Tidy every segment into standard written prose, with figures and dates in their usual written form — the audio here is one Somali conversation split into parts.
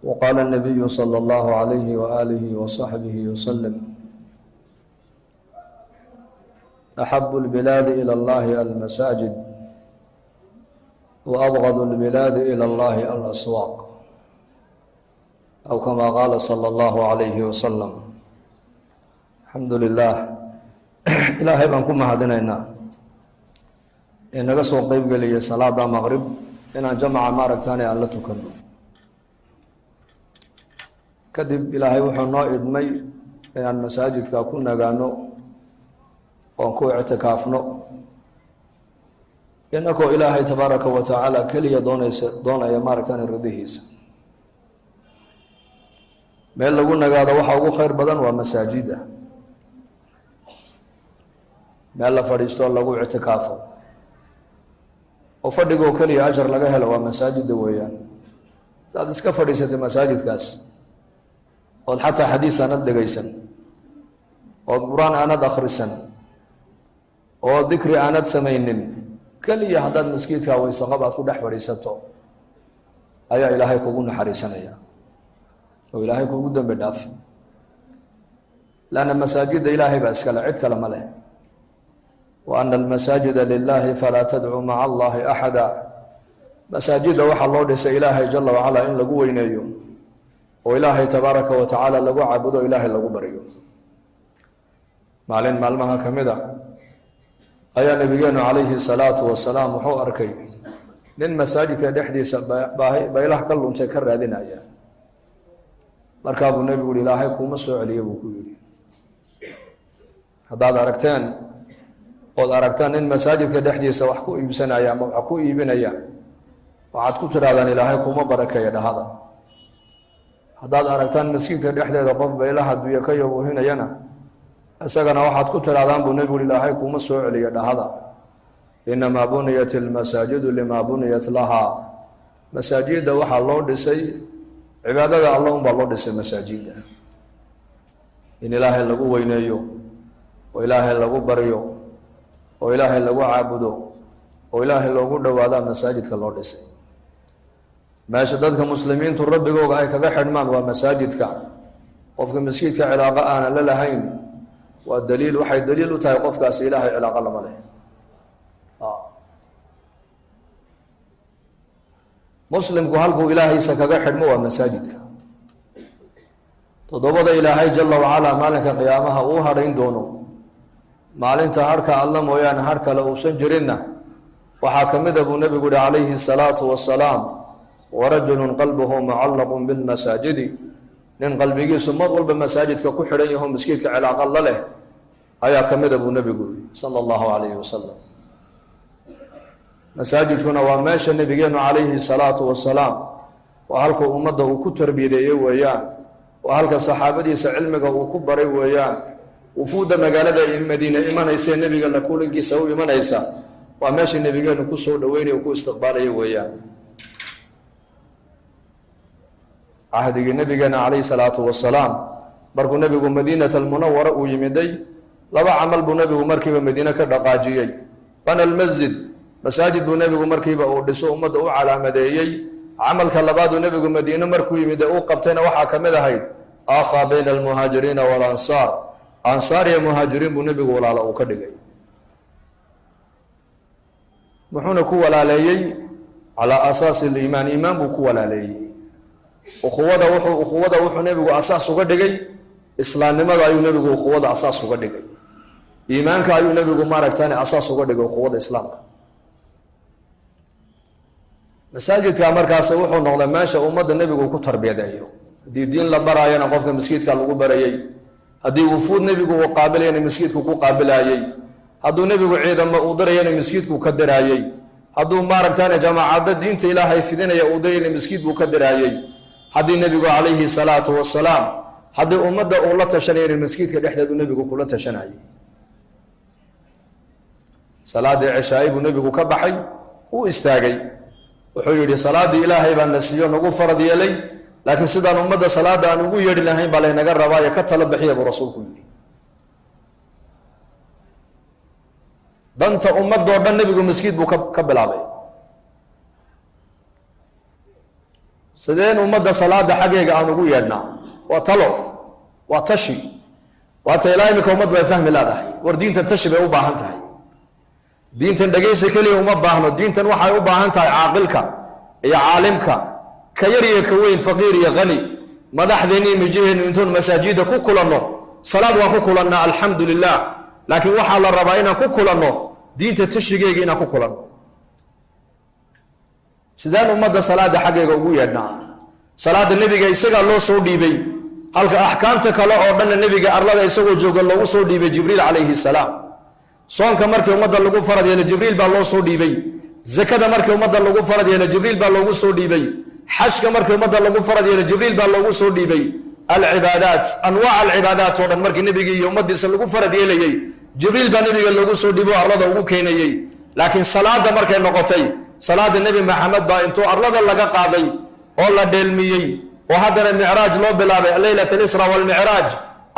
وقال النبي صلى الله عليه وآله وصحبه وسلم أحب البلاد إلى الله المساجد وأبغض البلاد إلى الله الأسواق أو كما قال صلى الله عليه وسلم. الحمد لله إلهي بانكم مهدنينا inaga soo qayb galiyay salaada maqrib inaan jamaca maaragtaan aan la tukano kadib ilaahay wuxuu noo idmay inaan masaajidka ku nagaano oo ku i'tikaafno inagoo ilaahay tabaaraka wa tacaala kaliya doonaya maaragtaan ridihiisa. meel lagu nagaado waxa ugu khayr badan waa masaajida, meel la fadhiisto lagu i'tikaafo oo fadhigoo kaliya ajar laga helo waa masaajida weeyaan. hadaad iska fadhiisatay masaajidkaas ood xataa xadiis aanad dhegaysan ood qur-aan aanad akhrisan oo dikri aanad samaynin, kaliya haddaad maskiidka waysaqab aad ku dhex fadhiisato ayaa ilaahay kugu naxariisanaya oo ilaahay kugu dambi dhaafi. laanna masaajida ilaahay baa iskale, cid kale ma leh. وأن المساجد لله فلا تدعوا مع الله أحدا. مساجد وحا الله ديس إلهي جل وعلا إن لقوا وينيو وإلهي تبارك وتعالى لقوا عبدوا إلهي لقوا بريو مالين مالمها كمدا أيا نبينا عليه الصلاة والسلام وحو أركي لن مساجد دحديس بايلح كلهم تكرر هذين أيا مركاب النبي يقول إلهي كوما سوء عليه بكويري هذا أركتان ood aragtaan in masaajidka dhexdiisa wax ku iibsanaya ama wax ku iibinaya waxaad ku tiraadaan ilaahay kuma barakeeyo dhahada. haddaad aragtaan masjidka dhexdeeda qof baylaha duya ka yoohinayana isagana waxaad ku tiraadaan buu nabigu ilaahay kuma soo celiyo dhahada. inama buniyat almasaajidu lima buniyat laha. masaajida waxaa loo dhisay cibaadada Allah unbaa loo dhisay masaajida in ilaahay lagu weyneeyo oo ilaahay lagu baryo oo ilaahay lagu caabudo oo ilaahay loogu dhawaado masaajidka loo dhisay. meesha dadka muslimiintu rabbigooga ay kaga xidhmaan waa masaajidka. qofka masjidka cilaaqa aan la lahayn waa daliil, waxay daliil u tahay qofkaas ilaahay cilaaqa lama leh. muslimku halkuu ilaahaysa kaga xidhmo waa masaajidka. toddobada ilaahay jalla wacala maalinka qiyaamaha uu hadhayn doono maalinta harka alla mooyaane har kale uusan jirinna waxaa ka mid a buu nabigu yihi calayhi salaatu wasalaam warajulun qalbuhu mucallaqun bilmasaajidi. nin qalbigiisu mar walba masaajidka ku xidhan yaho maskiidka cilaaqa la leh ayaa ka mid a buu nabigu yihi sala allahu calayhi wasalam. masaajidkuna waa meesha nabigeenu calayhi salaatu wasalaam waa halka ummadda uu ku tarbiyadeeyey weeyaan, waa halka saxaabadiisa cilmiga uu ku baray weeyaan. wufuudda magaalada madiina imanaysa nebiga la kulankiisa u imanaysa waa meesha nebigeenu ku soo dhaweynaya ku istiqbaalaya weeyaan. cahdigii nabigeena calayhi salaatu wasalaam markuu nebigu madiinat almunawara uu yimiday laba camal buu nebigu markiiba madiine ka dhaqaajiyey. bana almasjid, masaajid buu nebigu markiiba uu dhiso ummadda u calaamadeeyey. camalka labaaduu nebigu madiine markuu yimid uu qabtayna waxaa ka mid ahayd aakhaa bayna almuhaajiriina waalansaar. ansaar iyo muhaajiriin buu nebigu walaalo uu ka dhigay. muxuuna ku walaaleeyey calaa asaasi aliimaan, iimaan buu ku walaaleeyey. ukhuwada wuxuu nebigu asaas uga dhigay islaamnimada, ayuu nebigu ukhuwada asaas uga dhigay. iimaanka ayuu nebigu maaragtaan asaas uga dhigay ukhuwada islaamka. masaajidka markaas wuxuu noqday meesha ummadda nebigu ku tarbiyadeeyo. haddii diin la baraayana qofka maskiidka lagu barayay, haddii wufuud nebigu uu qaabilayana maskiidku ku qaabilaayey, hadduu nebigu ciidamo uu dirayana maskiidku ka diraayey, hadduu maaragtaan jamaacadda diinta ilaahay fidinaya uu dirayana maskiid buu ka diraayey. haddii nebigu calayhi salaatu wasalaam haddii ummadda uu la tashanayana maskiidka dhexdeedu nebigu kula tashanayay. salaadii cishaa'i buu nebigu ka baxay uu istaagay wuxuu yidhi salaadii ilaahay baa na siiyo nagu farad yeelay, laakiin sidaan ummadda salaada aan ugu yeedhi lahayn baa laynaga rabaayo ka talo bixiya buu rasuulku yidhi. danta ummadoo dhan nebigu maskiid buu ka bilaabay. sideen ummadda salaada xaggeega aan ugu yeedhnaa waa talo waa tashi waa ta ilaa imika ummad bay fahmi laadahay war diintan tashi bay u baahan tahay diintan dhegaysa keliya uma baahno diintan waxay u baahan tahay caaqilka iyo caalimka ka yar iyo ka weyn faqiir iyo qani madaxdeennii mijaheenu intoon masaajida ku kulanno salaad waan ku kulannaa alxamdu lilah laakiin waxaa la rabaa inaan ku kulanno diinta tashigeega inaan ku kulanno sidaan ummadda salaada xaggeega ugu yeedhnaa salaada nebiga isagaa loo soo dhiibay halka axkaamta kale oo dhanna nebiga arlada isagoo jooga loogu soo dhiibay jibriil calayhi salaam soonka markii ummadda lagu farad yeelo jibriil baa loo soo dhiibay zakada markii ummadda lagu farad yeelo jibriil baa loogu soo dhiibay xajka markii ummadda lagu farad yeelo jibriil baa loogu soo dhiibay alcibaadaat anwaac alcibaadaat oo dhan markii nebigii iyo ummaddiisa lagu farad yeelayey jibriil baa nebiga loogu soo dhiibo arlada ugu keenayey laakiin salaada markay noqotay salaada nebi maxamed baa intuu arlada laga qaaday oo la dheelmiyey oo haddana micraaj loo bilaabay leylat alisra walmicraaj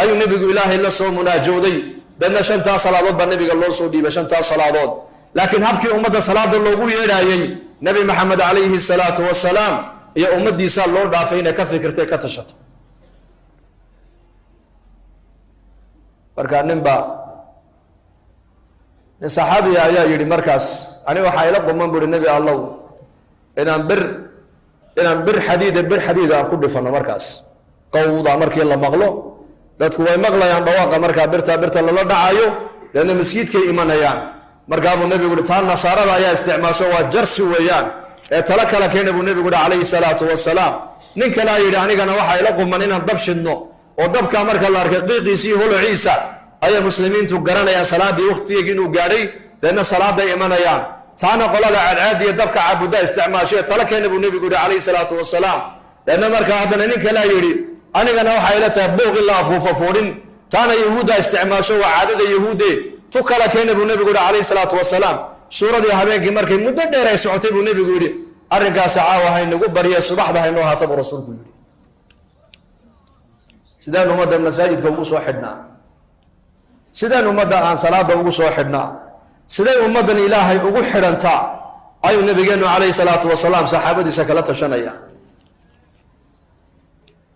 ayuu nebigu ilaahay la soo munaajooday dadna shantaa salaadood baa nebiga loo soo dhiibay shantaa salaadood laakiin habkii ummadda salaada loogu yeedhaayey nebi maxamed calayhi salaatu wasalaam iyo ummaddiisaa loo dhaafay inay ka fikirtay ka tashato markaa nin saxaabiya ayaa yidhi markaas ani waxaa ila quman buhi nebi allow inaan bir xadiida aan ku dhifano markaas qawda markii la maqlo dadku way maqlayaan dhawaaqa markaa birta lala dhacayo deedna masjidkay imanayaan markaabuu nebigu yihi taa nasaarada ayaa isticmaasho waa jarsi weeyaan ee tala kala keena buu nebigu yihi calayhi salaatu wasalaam nin kalea yidhi anigana waxaa ila quman inaan dab shidno oo dabkaa marka la arkay qiiqiisii holociisa ayaa muslimiintu garanayaan salaadii waktigeegi inuu gaadhay deedna salaaday imanayaan taana qolada cadcaadiya dabka caabudda isticmaashay tala keena buu nebigu yihi calayhi salaatu wasalaam deedna markaa haddana nin kalea yidhi anigana waxay ila tahay booq in la afuufa fuudhin taana yahuudda isticmaasho waa caadada yahuude tu kala keena buu nebigu yihi calayhi salaatu wasalaam suuradii habeenkii markay muddo dheer ay socotay buu nebigu yidhi arrinkaasi caawa haynagu barye subaxda haynoo haata buu rasuulku yidhi sidaan ummadda masaajidka ugu soo xidhnaa sidaan ummadda aan salaada ugu soo xidhnaa siday ummaddan ilaahay ugu xidhantaa ayuu nabigeennu calayhi salaatu wasalaam saxaabadiisa kala tashanaya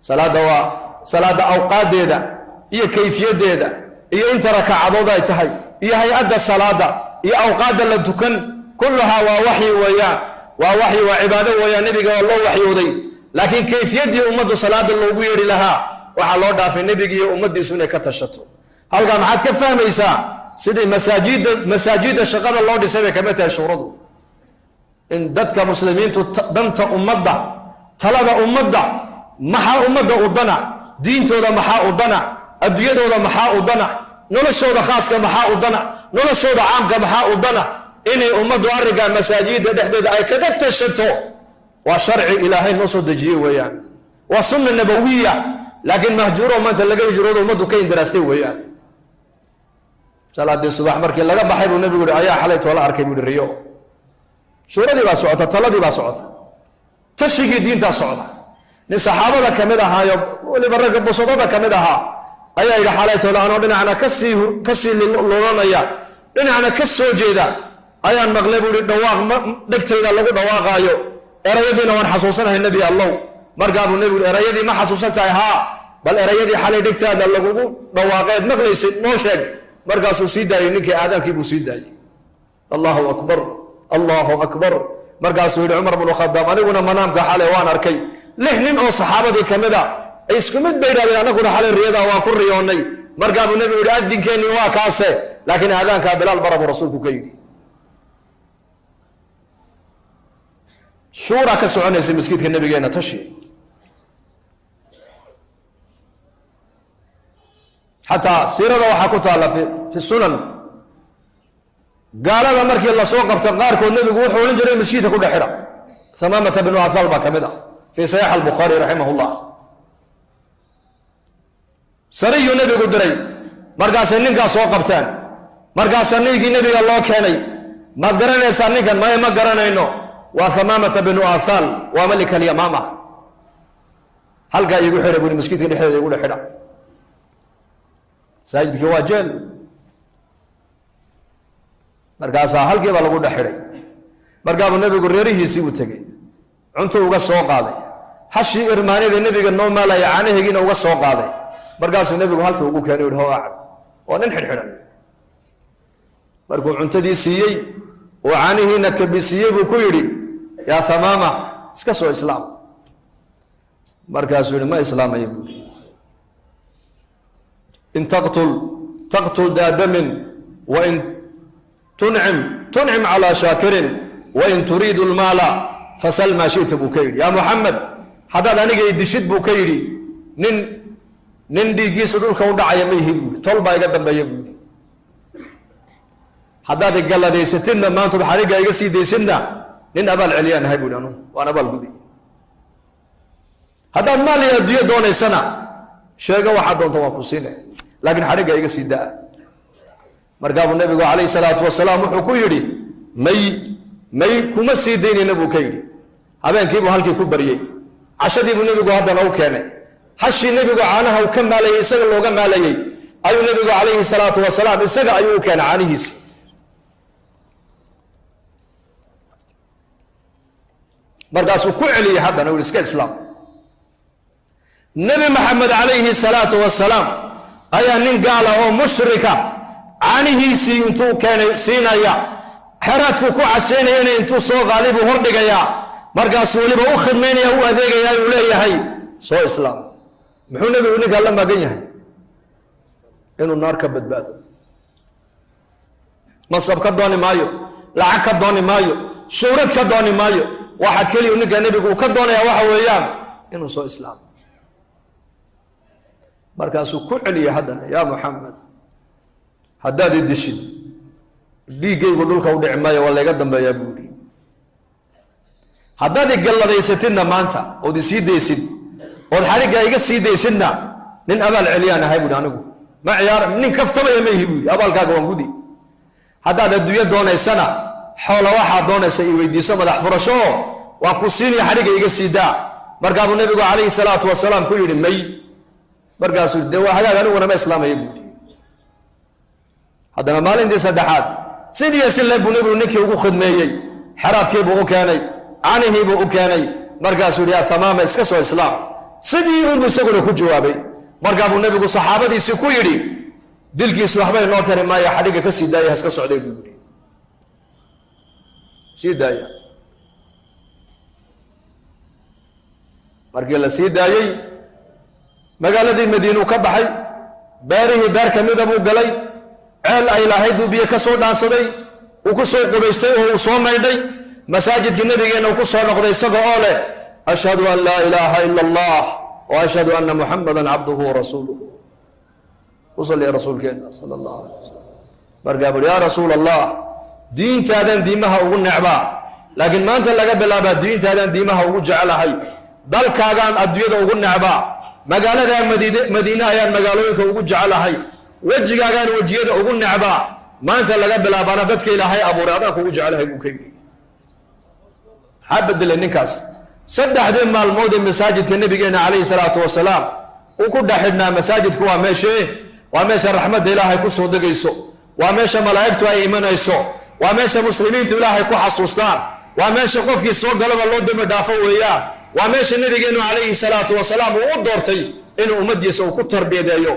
salaada waa salaada awqaadeeda iyo kayfiyadeeda iyo inta rakacadood ay tahay iyo hay-adda salaada iyo awqaadda la tukan kullahaa waa waxyi weeyaan waa cibaado weeyaan nebiga waa loo waxyooday laakiin kayfiyaddii ummaddu salaada loogu yeedhi lahaa waxaa loo dhaafay nebigi iyo ummaddiisu inay ka tashato halkaa maxaad ka fahmaysaa sidii masaajidda shaqada loo dhisay bay kamid tahay shuuradu in dadka muslimiintu danta ummadda talada ummadda maxaa ummadda u dana diintooda maxaa u dana adduunyadooda maxaa u dana noloshooda khaaska maxaa u dana noloshooda caamka maxaa u dana inay ummaddu arrinkaa masaajidda dhexdeeda ay kaga tashato waa sharci ilaahay noo soo dejiye weeyaan waa sunna nabawiya laakiin mahjuuro maanta laga hijroodo ummaddu ka indiraastay weeyaan salaadii subax markii laga baxay buu nebigu yihi ayaa xalay toola arkay buu yihi riyo shuuradii baa socota taladii baa socota tashigii diintaa socda nin saxaabada ka mid ahaayo weliba ragga busodada ka mid ahaa ayaa yidhi xalay toola anoo dhinacna kasii lulanaya dhinacna ka soo jeeda ayaan maqlay buu yihi dhawaaq dhegtayda lagu dhawaaqaayo erayadiina waan xasuusanahay nebi allow markaabuu nebigu yihi erayadii ma xasuusan tahay haa bal erayadii xalay dhegtaada lagugu dhawaaqeed maqlaysay noo sheeg markaasuu sii daayey ninkii aadaankii buu sii daayey allahu akbar allahu akbar markaasuu yidhi cumar bnu khadaab aniguna manaamka xalay waan arkay 6 nin oo saxaabadii ka mid a ay isku mid bay yidhahdeen annaguna xalay riyadaa waan ku riyoonnay markaabuu nebigu yidhi adinkeennii waa kaase laakiin aadaankaa bilaal bara buu rasuulku ka yidhi shuura ka soconaysa masjidka nabigeenna tashi xataa siirada waxaa ku taalla fi sunan gaalada markii lasoo qabta qaarkood nebigu wuxuu odhan jiray masjidka ku dhex xidha hamaamata binu athal baa ka mid a fii saxiix albukhaari raximah llah sariyuu nebigu diray markaasay ninkaas soo qabteen markaasaa ninkii nebiga loo keenay maad garanaysaa ninkan maya ma garanayno waa hamaamata binu athal waa malik alyamaama halkaa iigu xidha buri masjidka dhexdeeda igu dhex xidha masaajidkii waa jeel markaasaa halkiibaa lagu dhex xidhay markaabuu nebigu reerihiisii u tegey cuntuu uga soo qaaday hashi irmaanida nabiga noo maalaya caanaheegina uga soo qaaday markaasuu nabigu halkii ugu keenay oo acab oo nin xidhan markuu cuntadii siiyey oo caanihiina kabisiyey buu ku yidhi yaa Thamaama iska soo islaam markaasuu yidhi ma islaamayo buu in taqtul daadamin wa in tun'im ala shakirin wa in turidu almala fasal ma shi'ta buu ka yidhi yaa Muhammad haddaad aniga idishid buu ka yidhi nin dhiiggiisa dhulka u dhacaya ma yihi buu tol baa iga dambeeya buu haddaad galladaysatinna maanta xariga iga sii daysinna nin abaal celiyaan ahay buu anu waan abaal gudi haddaad maal iyo adduunyo doonaysana sheega waxaad doonta waan ku siinay laakiin xariga iga sii daa markaabuu nabigu calayhi salaatu wasalaam wuxuu ku yidhi may kuma sii daynayna buu ka yidhi habeenkiibuu halkii ku baryey cashadiibuu nabigu haddana u keenay hashii nabigu caanaha uu ka maalayey isaga looga maalayey ayuu nabigu calayhi salaatu wasalaam isaga ayuu u keenay caanihiisi markaasuu ku celiyey haddana uu iska islaam nabi maxamed calayhi salaatu wasalaam ayaa nin gaala oo mushrika caanihiisii intuu keenay siinaya xeraadku ku casheynayana intuu soo qaalibu hordhigayaa markaasuu weliba u khidmaynaya u adeegayaa uu leeyahay soo islaam muxuu nabigu ninkaa la magan yahay inuu naar ka badbaado masab ka dooni maayo lacag ka dooni maayo shuhrad ka dooni maayo waxa keliya ninka nabigu uu ka doonaya waxa weeyaan inuu soo islaamo markaasuu ku celiyay haddana yaa Muhammad haddaad idishid dhiiggaygu dhulka u dhici maayo waa layga dambeeyaa buu yidhi haddaad igalladaysatinna maanta ood isii daysid ood xarigga iga sii daysidna nin abaal celiyaan ahay buuhi anigu ma ciyaar nin kaftabaya ma ihi buu yidhi abaalkaaga waan gudi haddaad adduunyo doonaysana xoola waxaad doonaysa i weydiiso madax furasho oo waan ku siinaya xarigga iga sii daa markaabuu nabigu calayhi salaatu wasalaam ku yidhi may markaasuu dee waa hagaag aniguna ma islaamaya buu yidhi haddana maalintii saddexaad sidii si leeb buu nabigu ninkii ugu khidmeeyey xeraadkiibuu u keenay caanihiibuu u keenay markaasuu yidhi yaa Thamaama iska soo islaam sidii unbuu isaguna ku jawaabay markaabuu nabigu saxaabadiisii ku yidhi dilkiisu waxba inoo tari maayo xadhigga ka sii daaya haska socday buu yidhi sii daaya markii la sii daayey magaaladii madiinuu ka baxay beerihii beer ka mida buu galay ceel ay lahayd buu biyo ka soo dhaansaday uu ku soo qubaystay oo uu soo maydhay masaajidkii nabigeenna uu ku soo noqday isaga oo leh ashhadu an laa ilaaha ila allah wa ashhadu anna muxammadan cabduhu wa rasuuluhu usalli rasuulkeenna sala allahu alayh wasalam markaa buri yaa rasuul allah diintaadan diimaha ugu necbaa laakiin maanta laga bilaabaa diintaadan diimaha ugu jecelahay dalkaagaan adduunyada ugu necbaa magaaladaa madiine ayaan magaalooyinka ugu jecelahay wejigaagaan wejiyada ugu necbaa maanta laga bilaabaana dadka ilaahay abuuray adaan kugu jecelahay buu ka yidhi maxaa bedelay ninkaas saddexdii maalmood ee masaajidka nabigeena calayhi salaatu wasalaam uu ku dhexidhnaa masaajidku waa meesha raxmadda ilaahay ku soo degayso waa meesha malaa'igtu ay imanayso waa meesha muslimiintu ilaahay ku xasuustaan waa meesha qofkii soo galaba loo dambi dhaafo weeyaan waa meesha nabigeenu calayhi salaatu wasalaam uu u doortay inuu ummaddiisa uu ku tarbiyadeeyo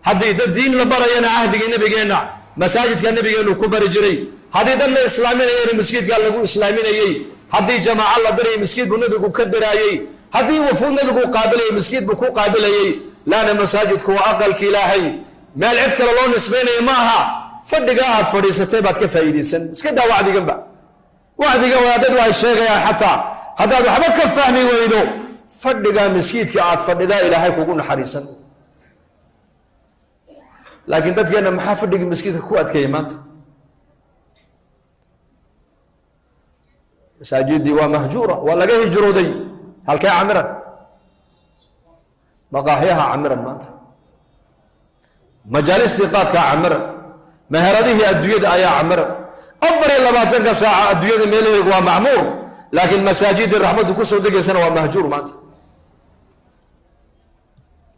haddii dad diin la barayana cahdigii nabigeenna masaajidka nabigeenu ku bari jiray haddii dad la islaaminayana masjidka lagu islaaminayey haddii jamaaca la dirayay masjid buu nabigu ka diraayey haddii wafuud nabigu qaabilayay masjid buu ku qaabilayey laana masaajidku waa aqalka ilaahay meel cid kale loo nisbaynayo ma aha fadhiga aad fadhiisatay baad ka faa'iidaysan iska daa wacdiganba wacdiga wadaadadu ay sheegayaan xataa haddaad waxba ka fahmi weydo fadhiga masjidka aad fadhidaa ilaahay kugu naxariisan laakiin dadkeena maxaa fadhiga masjidka ku adkeeyay maanta masaajidii waa mahjuura waa laga hijrooday halkee camiran maqaaxyaha camiran maanta majaalistii qaadkaa camiran meheradihii adduunyada ayaa camiran 24 saaca adduunyada meelaheegu waa macmuur laakiin masaajidii raxmaddu ku soo degaysana waa mahjuur maanta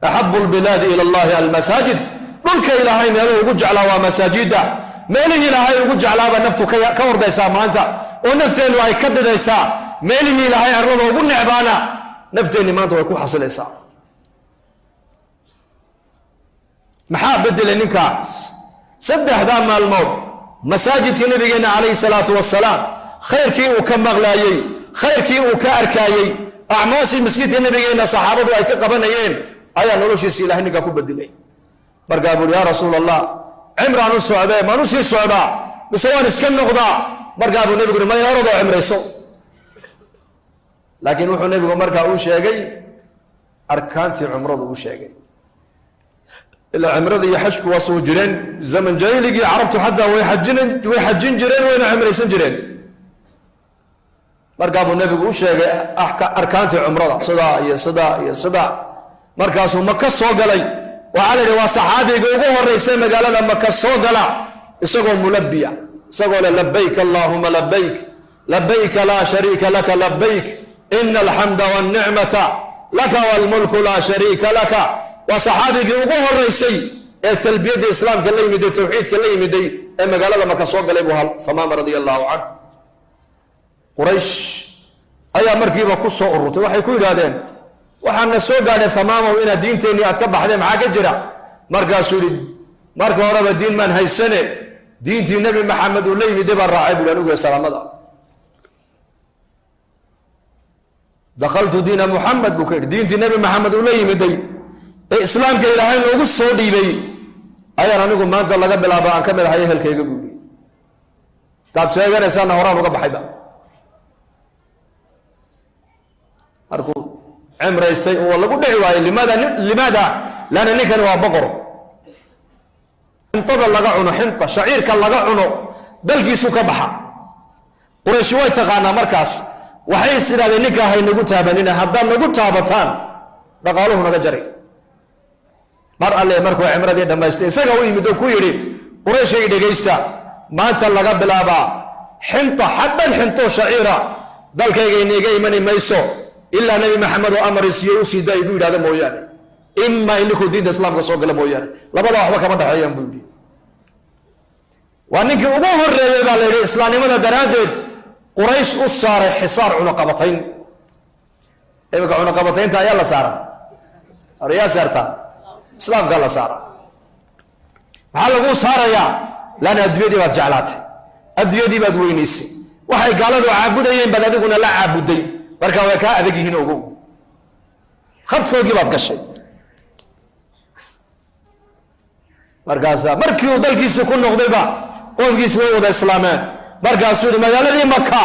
axabu lbilaadi ila allahi almasaajid dhulka ilaahay meeluhu ugu jeclaa waa masaajida meelihii ilaahay ugu jeclaaba naftu ka wardaysaa maanta oo nafteenu ay ka didaysaa meelihii ilaahay arlada ugu necbaana nafteenni maanta way ku xasilaysaa. maxaa bedelay ninkaas? saddexdaa maalmood masaajidka nabigeenna calayhi salaatu wasalaam khayrkii uu ka maqlaayey, khayrkii uu ka arkaayey, acmaashii masjidka nabigeenna saxaabadu ay ka qabanayeen ayaa noloshiisa ilaahay ninkaa ku bedelay. markaa buuri yaa rasuul allah, cimraan u socdee maan u sii socdaa mise waan iska noqdaa? markaa buu nebigu maya orodoo cimrayso. laakiin wuxuu nebigu markaa uu sheegay arkaantii cumradu uu sheegay. ilaa cimrada iyo xajku waa soo jireen zaman jaahiligii, carabtu xataa way xajin jireen, wayna cimraysan jireen. markaa buu nebigu u sheegay arkaantii cumrada, sidaa iyo sidaa iyo sidaa. markaasuu maka soo galay. waxaa la yidhi waa saxaabiga ugu horeysay magaalada maka soo gala isagoo mulabiya, isagoo le labayk allahuma labayk, labayka laa shariika laka labayk, ina alxamda walnicmata laka walmulku laa shariika laka. waa saxaabigii ugu horeysay ee talbiyadda islaamka la yimiday, tawxiidka la yimiday ee magaalada maka soo galay buu Thamaama radia allahu canhu. quraysh ayaa markiiba ku soo ururtay. waxay ku yidhaahdeen waxaana soo gaadhay Thamaamaw inaad diinteennii aad ka baxdeen, maxaa ka jira? markaasuu yidhi marka horeba diin maan haysane, diintii nebi maxamed uu la yimiday baan raacay buu anugu salaamada. dakhaltu diina muxamed buu ka yidhi, diintii nebi maxamed uu la yimiday ee islaamka ilaahay noogu soo dhiibay ayaan anigu maanta laga bilaaba aan ka mid ahay ehelkayga buu yidhi. taad sheeganaysaana horaan uga baxayba. markuu cimraystay oo lagu dhici waayey, limaada laana ninkan waa boqor. xintada laga cuno, xinta shaciirka laga cuno dalkiisu ka baxa. qurayshi way taqaanaa markaas, waxay is idhahdeen ninkaa haynagu taabanina, haddaad nagu taabataan dhaqaaluhu naga jari. mar alle markuu cimradii dhammaystay isaga u yimid oo ku yidhi qurayshay dhegaysta, maanta laga bilaabaa xinta xabban xintoo shaciira dalkayga iniga imani mayso ilaa nebi maxamed oo amar isiiyo u sii da igu yidhahda mooyaane, imaa ininkuu diinta islaamka soo gala mooyaane, labadaa waxba kama dhexeeyaan buu yidhi. waa ninkii ugu horeeyey baa la yidhi islaamnimada daraaddeed quraysh u saaray xisaar cunaqabatayn. imika cunaqabataynta ayaa la saara, yaa saartaa islaamkaa la saara. maxaa laguu saarayaa? laana adduunyadii baad jeclaatay, adduunyadii baad weynaysay, waxay gaaladu caabudayeen baad adiguna la caabuday, markaa way kaa adag yihiin ogow, khadkoogii baad gashay. markaasaa markii uu dalkiisii ku noqdayba qoomkiisi way wada islaameen. markaasuu yidhi magaaladii maka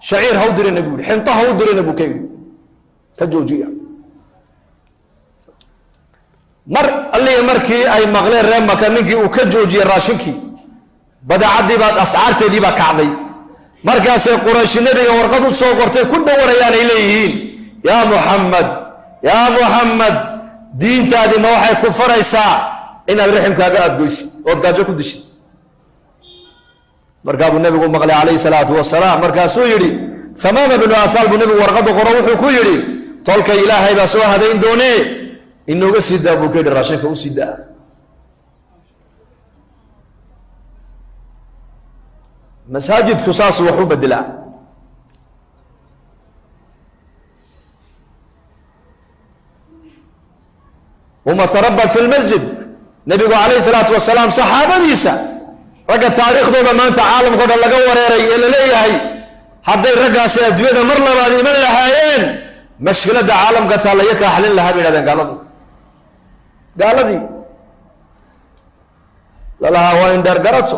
shaciir ha u dirina buu yidhi, xinta ha u dirina buu ka yidhi, ka joojiya. mar allihii markii ay maqleen reer maka ninkii uu ka joojiyey raashinkii, badeecadii baad ascaarteedii baa kacday. markaasay qurayshi nebiga warqad u soo qortay ku dhawarayaan ay leeyihiin yaa muxamed, yaa muxamed, diintaadii ma waxay ku faraysaa inaad riximkaaga aadgoysid ood gaajo ku dishid? markaa buu nebigu maqlay calayhi salaatu wasalaam. markaasuu yidhi Thamaama binu Asaal buu nebigu warqadda qoro, wuxuu ku yidhi tolka ilaahay baa soo hadayn doonee inooga sii daa buu ka yidhi, raashinka u sii daa. masaajidku saas wax u bedelaa. uma tarabat fi lmasjid, nebigu calayhi salaatu wasalaam saxaabadiisa ragga taariikhdooda maanta caalamkao dhan laga wareeray ee la leeyahay hadday raggaasi adduunyada mar labaad iman lahaayeen mashkiladda caalamka taallaya kaa xalin lahaa bay yidhahdeen gaaladii lalahaa waa indheer garato,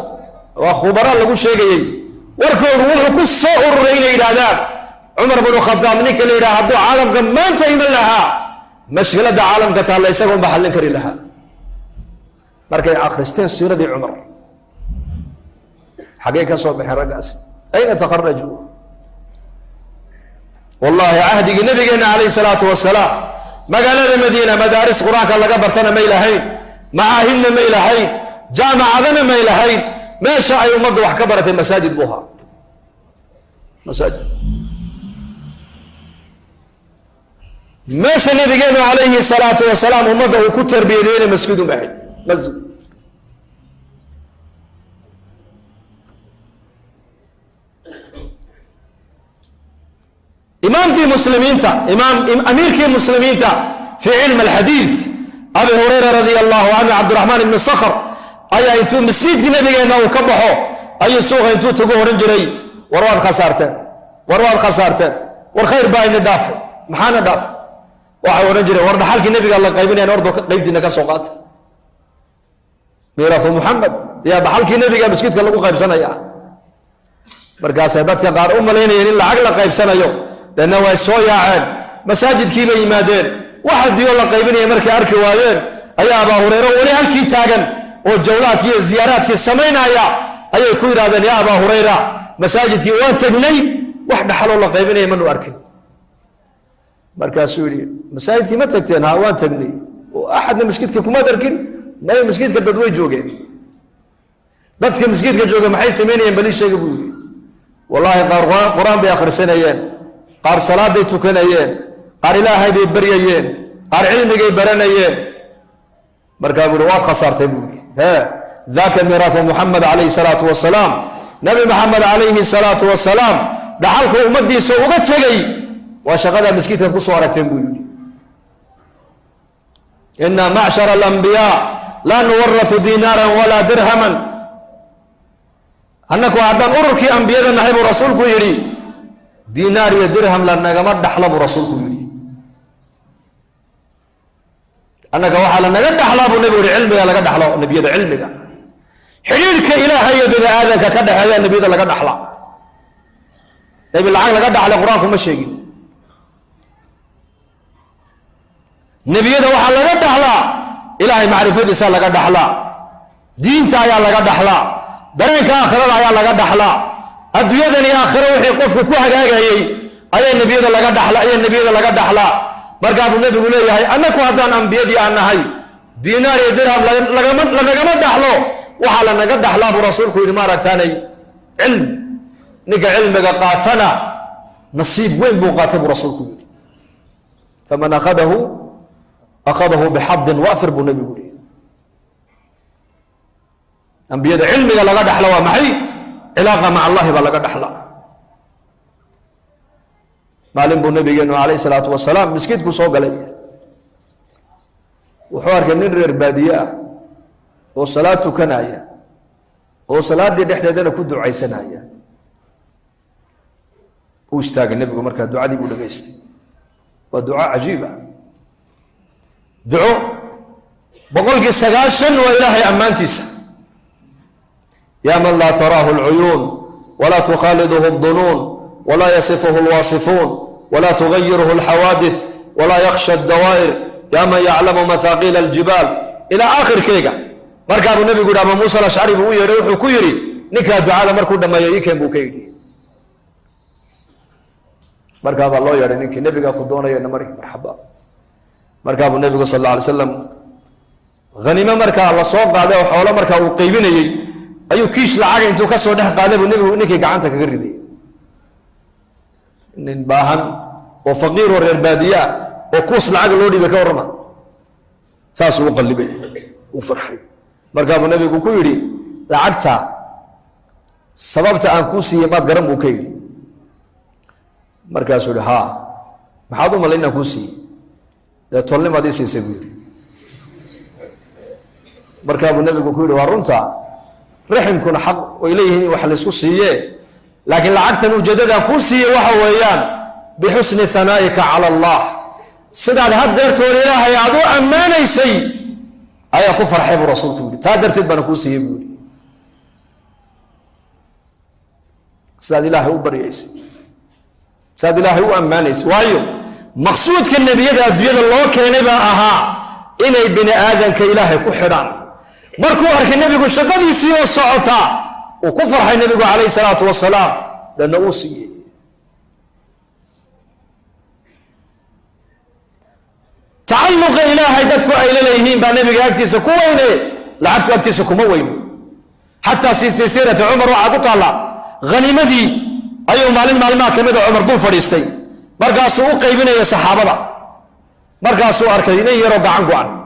waa khubara lagu sheegayey. warkoodu wuxuu ku soo ururay inay yidhaahdaan cumar binu khadaab ninka la yidhaha hadduu caalamka maanta iman lahaa mashkiladda caalamka taalla isaga unba xallin kari lahaa. markay akhristeen siiradii cumar, xaggay ka soo baxeen raggaasi? ayna takharajuu? wallahi cahdigii nabigeenna calayhi salaatu wasalaam magaalada madiina madaaris qur-aanka laga bartana may lahayn, macaahidna may lahayn, jaamacadana may lahayn. meesha ay ummadda wax ka baratay masaajid buu ahaa, masaajid. meesha nabigeenu calayhi salaatu wasalaam ummadda uu ku tarbiyadeeyna masjidun ahayd, masjid. إمامك مسلمين أميرك مسلمين في علم الحديث أبي هريرة رضي الله عنه عبد الرحمن بن الصخر أي أنتم مسجد النبي أنه كبحوا أي سوق أنتم تقوه رنجري ورواد خسارتين والخير باين دافع محانا دافع وحاو رنجري ورد حالك النبي قال الله قيبين أن ورد قيبتنا كسوقات ميراث محمد يا بحالك النبي قال مسجد قال الله قيب سنة يا مركز سيداتك قال لين إلا عقل قيب سنة يوم لأنه يسوي عين مساجد كيما يمادين واحد يقول الله قيبين يمركي أركي وايين أي أبا هريرة ولي هالكي تاغن والجولات كي الزيارات كي السمين أي كوير هذا يا أبا هريرة مساجد كي وان تجني واحد حلو الله قيبين يمنو أركي مركز سوري مساجد كي ما تكتينها وان تجني وأحد مسجدك كما تركن ما هي مسجدك بدوي جوجين dadka مسجدك jooga maxay sameeyeen bali sheeg buu wallahi quraan bay akhrisanayeen qaar salaaday tukanayeen qaar ilaahay bay baryayeen qaar cilmigay baranayeen markaa buu waad khasartay buu ذاك ميراث محمد عليه الصلاه والسلام نبي محمد عليه الصلاه والسلام dhaxalku ummadiisa uga tagay waa shaqada مسجدك ku soo aragteen buu إن معشر الأنبياء لا نورث دينارا ولا درهما أنك وعدان أرك أنبياء نحب رسولك يري دينار يدرهم لأنك ما دحلب رسولك يري أنك وحال أنك دحلب نبي علمك لك دحلب نبي علمك حريرك إلهي بن آذنك كدح يا نبي لك دحلب نبي العقل لك دحلب قرآنكم مشيقين نبي وحال لك دحلب إلهي معرفة سال لك دحلب دين تايا لك دحلب dareenka aakhirada ayaa laga dhaxlaa adduunyadani aakhiro wixii qofku ku hagaagayay ayaa nabiyada laga dhaxlaa markaa buu nabigu leeyahay annaku haddaan ambiyadii aan nahay diinaar iyo dirham lagama dhaxlo waxaa lanaga dhaxlaa buu rasuulku yidhi maaragtaanay cilm ninka cilmiga qaatana nasiib weyn buu qaatay buu rasuulku yidhi faman akhadahu bixadin waafir buu nabigu yidhi أنبياء علمك لغا دحلا ومحي علاقة مع الله بلغا دحلا معلم بو النبي عليه الصلاة والسلام مسكيت كو سو غلي وحوار كنين رير بادية وصلاة كنايا وصلاة دي دحدادنا كو دعيسنايا واشتاق النبي مركا دعاء دي بو دغيستي ودعاء عجيبة دعاء بقولك السغاشن وإلهي أمانتيس يا من لا تراه العيون ولا تخالده الظنون ولا يصفه الواصفون ولا تغيره الحوادث ولا يخشى الدوائر يا من يعلم مثاقيل الجبال إلى آخر كيغا مركب النبي يقول أبا موسى الأشعري بو يروح كيري نكا دعاء مركو دما يكن بو كيدي مركب الله يرى نكي النبي قدونا يا نمرك مرحبا مركب النبي صلى الله عليه وسلم غنيمة مركب الله صوب قاعدة وحوله مركب وقيبين ayuu kiish lacag intuu ka soo dhex qaaday buu nabigu ninkii gacanta kaga riday nin baahan oo faqiir oo reer baadiya oo kuus lacag loo dhibay ka warama saas uu qalbay uu farxay markaa buu nabigu ku yiri lacagta sababta aan ku siiyay maad garan buu ka yiri markaas uu ha maxaad u malaynaa ku siiyay da tolnimaad siisay buu yiri markaa buu nabigu ku yiri waa runta رحمكم حق وإليه وحلسكو سيئ لكن لعقتن وجددا كو سيئ وحويان بحسن ثنائك على الله سيدا هدر تقول إله يعدو أماني سي أيها كفر حيب رسولك تادر تدبنا كو سيئ بولي سيدا إله هو بريسي سيدا إله هو أماني سي وايو مقصود كالنبي يدى أدوية الله كينبا أها إني بني آذن كإلهي كحران markuu arkay nabigu shaqadiisii oo socota oo ku farxay nabigu kaleey salaatu wasalaam dana uu siiyay تعلق إلهي دتك إليهين بنبي أكتس كوينه لعبت أكتس كموين حتى في سيرة عمر وعبد الله غنيمتي أيوم معلم كمد عمر دون فريستي مرقاسو قيبين يا صحابة مرقاسو أركيني يربع عنقوان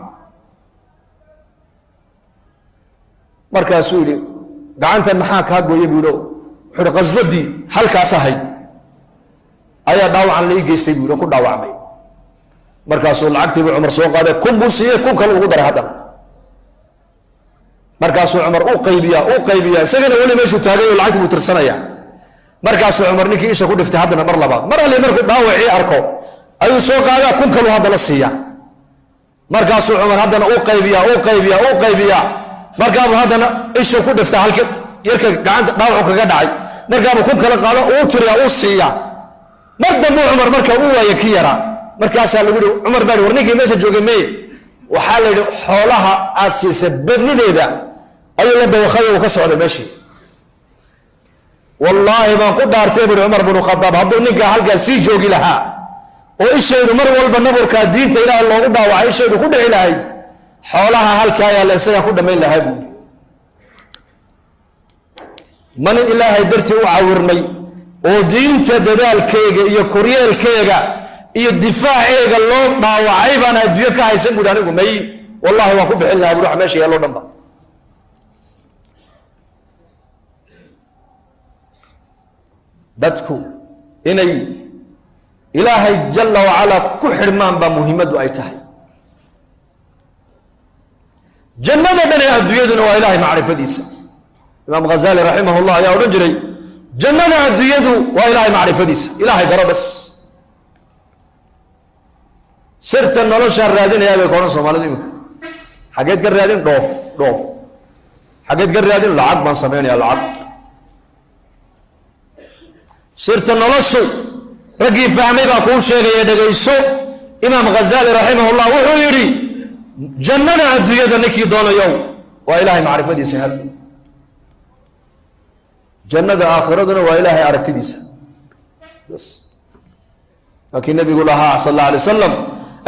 مرقاسو لي قعنت المحاك هاقو يقولوا حر غزلدي حلقا صحي ayaa dhaawacan la ii geystay buu ku dhaawacmay markaasuu lacagtii buu Umar soo qaaday kun buu siiyey kun kale ugu daray haddana markaasuu Umar u qaybiyaa isagana weli meeshuu taagay oo lacagtii buu tirsanaya markaasuu Umar ninkii isha ku dhiftay haddana mar labaad mar alle markuu dhaawacii arko ayuu soo qaadaa kun kale haddana siiyaa markaasuu Umar haddana u qaybiyaa markaabuu haddana isha ku dhiftay halkii yarka gacanta dhaawacu kaga dhacay markaabuu kun kale qaado uu tiriyaa uu siiyaa mar dambe Umar markaa uu waayay ki yaraa markaasaa lagu yidhi Umar baa war ninkii meesha joogay mee waxaa la yidhi xoolaha aad siisay badnideeda ayuu la dawakhay uu ka socday meeshii wallaahi baan ku dhaartay buu Umar bin Khattab hadduu ninka halkaas sii joogi lahaa oo isheedu mar walba nabarka diinta Ilaahay loogu dhaawacay isheedu ku dhici lahayd xoolaha halka ayaa la isaga ku dhamayn lahaa buu man Ilaahay dartii u caawirmay oo diinta dadaalkeega iyo koryeelkeega iyo difaaceega loo dhaawacay baan adduunyo ka haysan buu anigu may wallahi waan ku bixin lahaa ruux meesha yaalo dhanba dadku inay Ilaahay jalla wa ala ku xirmaan ba muhiimadu ay tahay jannada dhan ee adduunyaduna waa Ilaahay macrifadiisa Imam Ghazali rahimahullah ayaa oran jiray jannada adduunyadu waa Ilaahay macrifadiisa Ilaahay garo bas sirta nolosha raadinaya bay koona Soomaalidu imika xageed ka raadin dhoof xageed ka raadin lacag baan sameeynaya lacag sirta nolosha ragii fahmay baa ku sheegay dhageyso Imam Ghazali rahimahullah wuxuu yiri jannada adduunyada ninkii doonayo waa Ilaahay macrifadiisa hal jannada aakhiraduna waa Ilaahay aragtidiisa bas laakiin nabigu lahaa sallallahu alayhi wasallam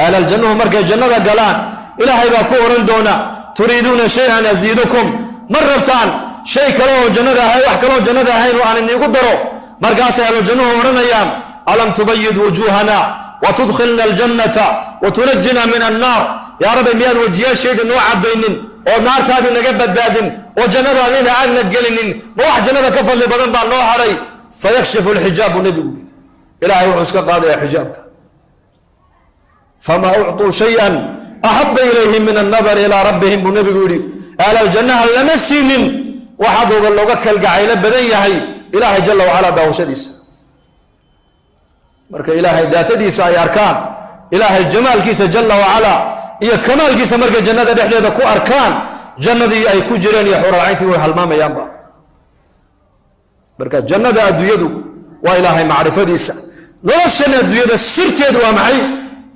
أهل الجنة مركز جنة قالان إلهي باكو ورندونا تريدون شيئا أزيدكم مربتان شيء كلو جنة هاي وحكلو جنة هاي وأن يقدروا مركز أهل الجنة ورنيام ألم تبيض وجوهنا وتدخلنا الجنة وتنجنا من النار يا رب ميان وجيا شيء نوع بينن ونار تابي نجبت بادن وجنة علينا عن نجلن واحد جنة كفل لبدن بالله علي فيكشف الحجاب نبي إلهي وحسك قاضي حجابك فما أعطوا شيئا أحب إليهم من النظر إلى ربهم بنبي يقولي أهل الجنة لنسين وحضوا باللغة القعيلة بدنيهي إلهي جل وعلا داوش ديس مركا إلهي ذات ديس أي أركان إلهي الجمال كيس جل وعلا إيا كمال كيس مركا الجنة دحلي ذكو أركان جنة دي أي كجرين يحور العينتي والحلمام ينبع مركا الجنة أدو يدو وإلهي معرفة ديس لوشن أدو يدو السرت يدو معي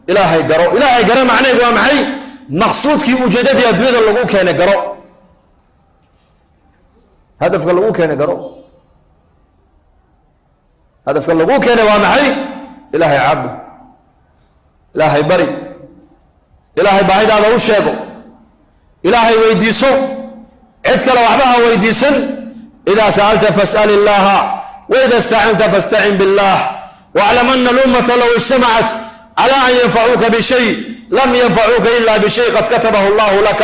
إلهي قرأ معناه هو معي مقصود كي وجدت يا دويد اللغو كان قرأ هدف اللغو كان قرأ هدف اللغو كان هو معي إلهي عبد إلهي بري إلهي بعيد هذا وشيبه إلهي ويديسو عدك لو أحبها ويديسن إذا سألت فاسأل الله وإذا استعنت فاستعن بالله واعلم أن الأمة لو اجتمعت على أن ينفعوك بشيء لم ينفعوك إلا بشيء قد كتبه الله لك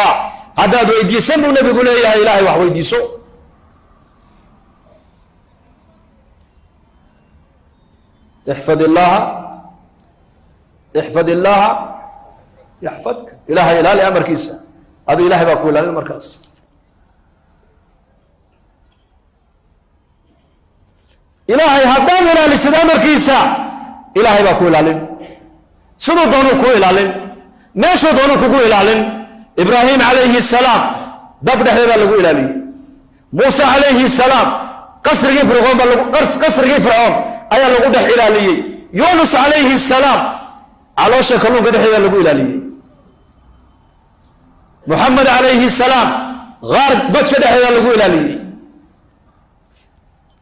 هذا ويديسن النبي يقول يا إلهي وحو يديسو احفظ الله يحفظك إلهي إلهي أمر كيسا هذا إلهي بقول على المركز إلهي هدان إلهي سيد أمر كيسا إلهي بقول عليه سنو دونو كو إلالين ماشو دونو كو إلالين إبراهيم عليه السلام دبده هذا لغو إلالي موسى عليه السلام قصر فرعون أيا لغو ده إلالي يونس عليه السلام على شكلون قده هذا لغو إلالي محمد عليه السلام غار بد كده هذا لغو إلالي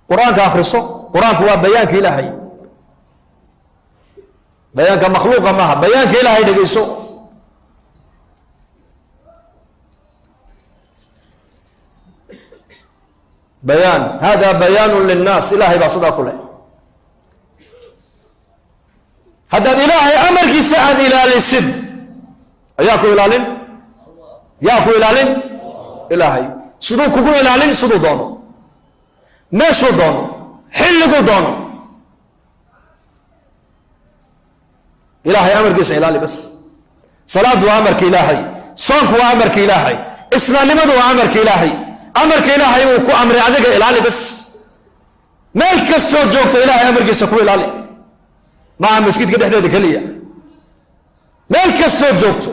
قرآن كآخر الصوت قرآن هو بيانك إلهي بيانك مخلوقة معها بيانك إلهي دقيسو بيان هذا بيان للناس إلهي بصدا كله هذا إلهي أمرك سعد إلى السد أياكو إلالين ياكو إلالين إلهي صدوكو إلالين صدو دونو ماشو دونو حلقو دونو ilaahay amarkiisa ilaali bas. salaadu waa amarka ilaahay, soonku waa amarka ilaahay, islaamnimadu waa amarka ilaahay. amarka ilaahay uu ku amray adiga ilaali bas. meel kastoo joogta ilaahay amarkiisa ku ilaali, maaha masjidka dhexdeeda keliya. meel kastoo joogto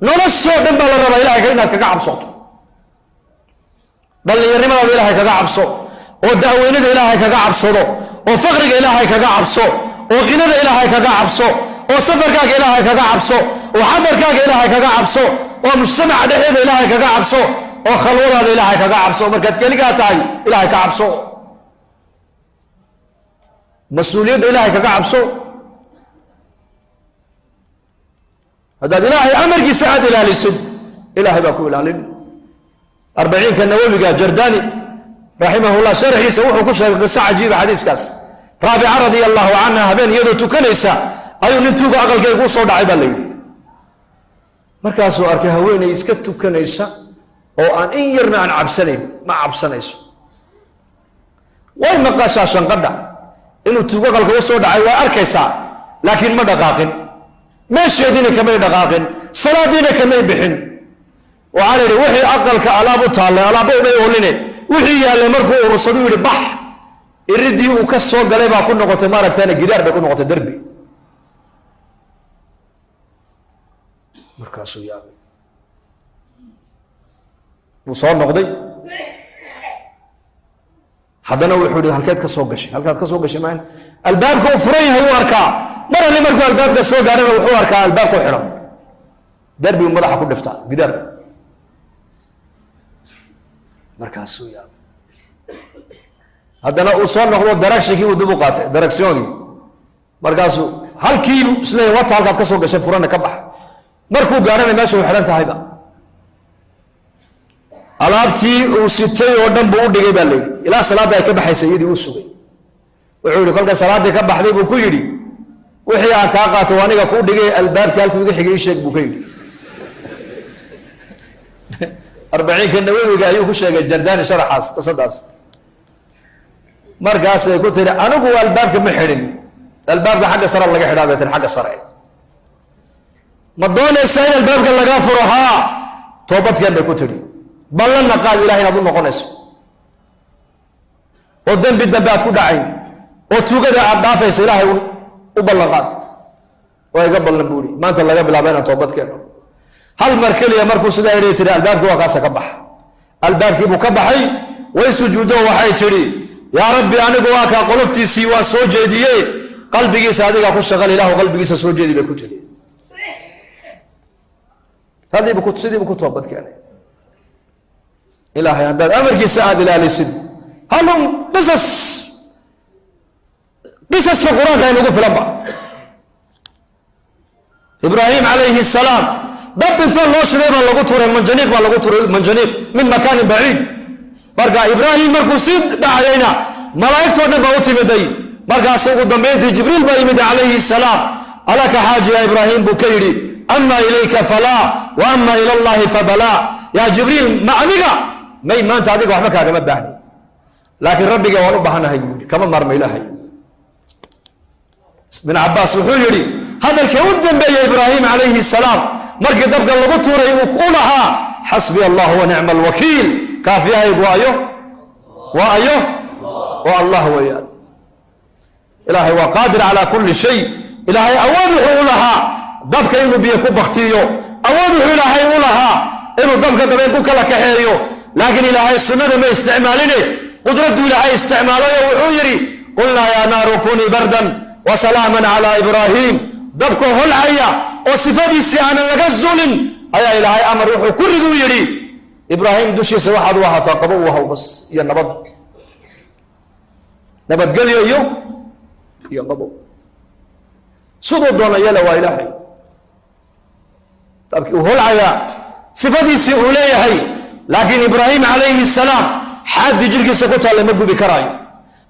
noloshoo dhan baa la rabaa ilahay inaad kaga cabsooto. dhallinyarnimadaada ilaahay kaga cabso, oo da'weynada ilaahay kaga cabsado, oo faqriga ilaahay kaga cabso, oo qinada ilaahay kaga cabso, oo safarkaaga ilaahay kaga cabso, oo xadarkaaga ilaahay kaga cabso, oo mujtamaca dhexdeeda ilaahay kaga cabso, oo khalwadaada ilaahay kaga cabso. markaad keligaa tahay ilaahay ka cabso, mas-uuliyadda ilaahay kaga cabso. haddaad ilaahay amarkiisa aad ilaalisid ilaahay baa ku ilaalin. 40ka nawawiga jardani raximahullah sharxiisa wuxuu ku sheegay qiso cajiiba xadiiskaas. raabica radia allahu canha habeen iyadoo tukanaysa ayuu nin tuuga aqalkeega u soo dhacay baa la yidhi. markaasuu arkay haweenay iska tukanaysa oo aan in yarna aan cabsanayn, ma cabsanayso. way maqashaa shanqadha inuu tuuga aqalka u soo dhacay waa arkaysaa, laakiin ma dhaqaaqin. meesheediina kamay dhaqaaqin, salaadiina kamay bixin. waxaa la yidhi wixii aqalka alaab u taallay alaabba umay ooline wixii yaallay markuu urursadu yidhi bax, iridii uu ka soo galay baa ku noqotay maaragtaana gidaar bay ku noqotay derbi. markaasuu yaabay, wuu soo noqday. haddana wuxuu yidhi halkeed ka soo gashay, halkaad ka soo gashay maan albaabka uu furan yahay uu arkaa. mar alle markuu albaabka soo gaarana wuxuu arkaa albaabka u xidhan, derbi uu madaxa ku dhiftaa gidaar. markaasuu yaabay. haddana uu soo noqdo daragshinkii uu dib u qaatay, daragsyoonkii. markaasuu halkiibu isleeyahay wata halkaad ka soo gashay furana ka bax. markuu gaarana meesha u xidhan tahayba alaabtii uu sitay oo dhan buu u dhigay baa layidhi ilaa salaadda ay ka baxaysa iyadii uu sugay. wuxuu yidhi kolka salaaddii ka baxday buu ku yidhi wixii aan kaa qaato waa aniga kuu dhigay, albaabkii halkuu iga xigay ii sheeg buu ka yidhi. 40ka nawawiga ayuu ku sheegay jardani sharaxaas qisadaas. markaasay ku tiri anigu albaabka ma xidhin, albaabka xagga sare laga xidhaa bay tiri, xagga sare. ma doonaysaa in albaabka lagaa furo? haa, toobadkeen bay ku tiri. ballanna qaad ilahay inaad u noqonayso, oo dembi dambe aad ku dhacayn, oo tuugada aad dhaafayso ilaahay u ballan qaad. waa iga ballan buuri maanta laga bilaaba inaan toobad keeno. hal mar keliya markuu sidaa yidhi tiri albaabkii waa kaasa ka bax. albaabkii buu ka baxay, way sujuuddo waxay tidhi yaa rabbi anigu waa kaa qoloftiisii waa soo jeediyey, qalbigiisa adigaa ku shaqal, ilaahu qalbigiisa soo jeedi bay ku tidhi. sidiibu ku toobad keenay. ilaahay haddaad amarkiisa aad ilaalisid halun qisaska qur-aanka aynugu filanba. ibraahim calayhi salaam dab intoo loo shiday baa lagu tuuray manjaniiq, baa lagu tuuray manjaniiq min makaanin baciid. marka ibraahim markuu sii dhacayayna malaa'igtoo dhan baa u timiday. markaas ugu dambayntii jibriil baa yimid calayhi salaam. alaka xaaji ya ibraahim buu ka yidhi ama ilayka falaa wa ama ila allahi fabalaa. yaa jibriil ma adiga may maanta adiga waxba kaagama baahni, laakiin rabbiga waan u baahanahay buu yidhi, kama maarma ilaahay. ibn cabaas wuxuu yidhi hadalkii u dambeeyey ibraahim calayhi salaam markii dabka lagu tuuray u lahaa xasbi allah wa nicma alwakiil, kaafiyahaygu waayo waa allah weeyaan. ilaahay waa qaadir calaa kulli shay. ilaahay awood wuxuu u lahaa dabka inuu biyo ku baktiyo, awood wuxuu ilaahay u lahaa inuu dabka dabeed ku kala kaxeeyo, laakiin ilaahay sunnada ma isticmaaline qudradduu ilaahay isticmaalayo wuxuu yidhi qulnaa yaa naaru kunii bardan wa salaaman calaa ibraahim. dabka holcaya oo sifadiisii aanan laga zulin ayaa ilaahay amar wuxuu ku riduu yidhi ibraahim dushiisa waxaad u ahaataa qabo u ahaw bas, iyo nabadgelyo iyo qabo. siduu doona yeela waa ilaahay. dabkii uu holcayaa sifadiisii uu leeyahay, laakiin ibraahim calayhi salaam xaadii jirkiisa ku taalla ma gubi karaayo.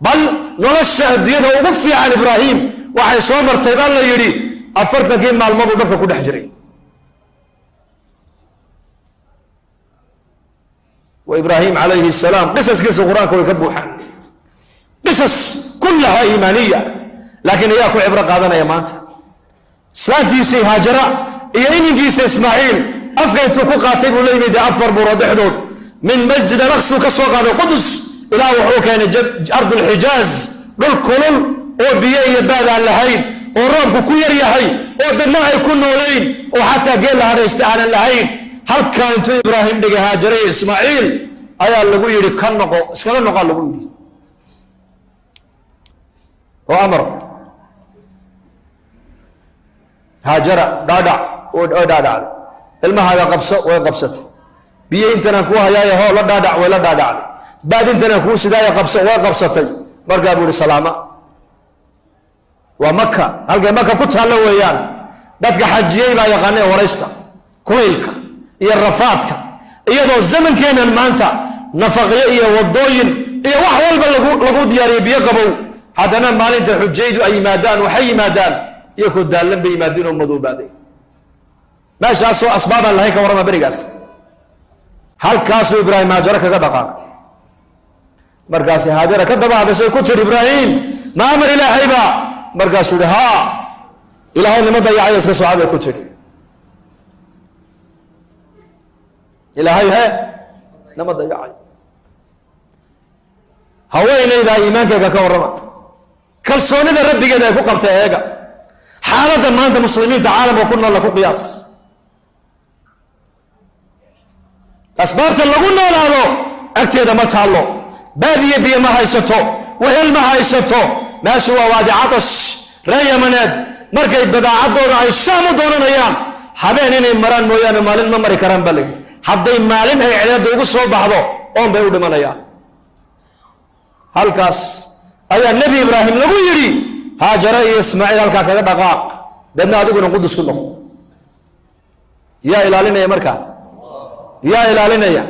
bal nolosha adduunyada ugu fiican ibraahim waxay soo martay baa la yidhi 40kii maalmooduu dabka ku dhex jiray. wa ibraahim calayhi salaam qisaskiisa qur-aanka way ka buuxaan, qisas kullaha iimaaniya. laakiin ayaa ku cibro qaadanaya maanta. islaantiisii haajara iyo ininkiisa ismaaciil afka intuu ku qaatay buu la yimid 4 buuro dhexdood min masjid al-aqsa ka soo qaaday qudus ilaa wuxuu keenay ard al-hijaaz dhul kulul oo biyo iyo baad aan lahayn oo roobku ku yar yahay oo dadna ay ku nooleyn oo xataa geel la hadhaysta aan lahayn halka intuu ibraahim dhigay haajara iyo ismaaciil ayaa lagu yiri kan noqo iskala noqo lagu yiri oo amar haajara dhaadhac oo dhaadhacday ilmahaaga qabso way qabsatay biyo intana ku hayay hoo la dhaadhac way la dhaadhacday baad intana ku sidaaya qabso way qabsatay markaa buu salaama waa makka halka makka ku taalo weeyaan dadka xajiyay baa yaqaanay waraysta kuleylka iyo rafaadka iyadoo zamankeenan maanta nafaqyo iyo wadooyin iyo wax walba lagu diyaariyay biyo qabow haddana maalinta xujaydu ay yimaadaan waxay yimaadaan iyagoo daalan bay yimaadeen oo madoobaaday meeshaasoo asbaabaan lahayn ka warrama berigaas halkaasuu ibraahim haajara kaga dhaqaaqay markaas haajara ka dabaadasay ku tiri ibraahim ma amar ilaahay ba markaasuu yidhi haa ilaahay nima dayacay iska socday ku tiri ilaahay he nama dayacay haweenayda iimaankeega ka warrama kalsoonida rabbigeeda ay ku qabtay eega xaaladda maanta muslimiinta caalamka ku nool ku qiyaas asbaabta lagu noolaado agteeda ma taalo baadiye biyo ma haysato wehel ma haysato meesha waa waadi catash ree yamaneed markay badaacadooda ay shaam u doonanayaan habeen inay maraan mooyaane maalin ma mari karaan bali hadday maalin ay ciidada ugu soo baxdo oon bay u dhimanayaan halkaas ayaa nebi ibraahim lagu yidhi haajara iyo ismaaciil halkaa kaga dhaqaaq dadna adiguna qudus ku noqo yaa ilaalinaya markaa yaa ilaalinaya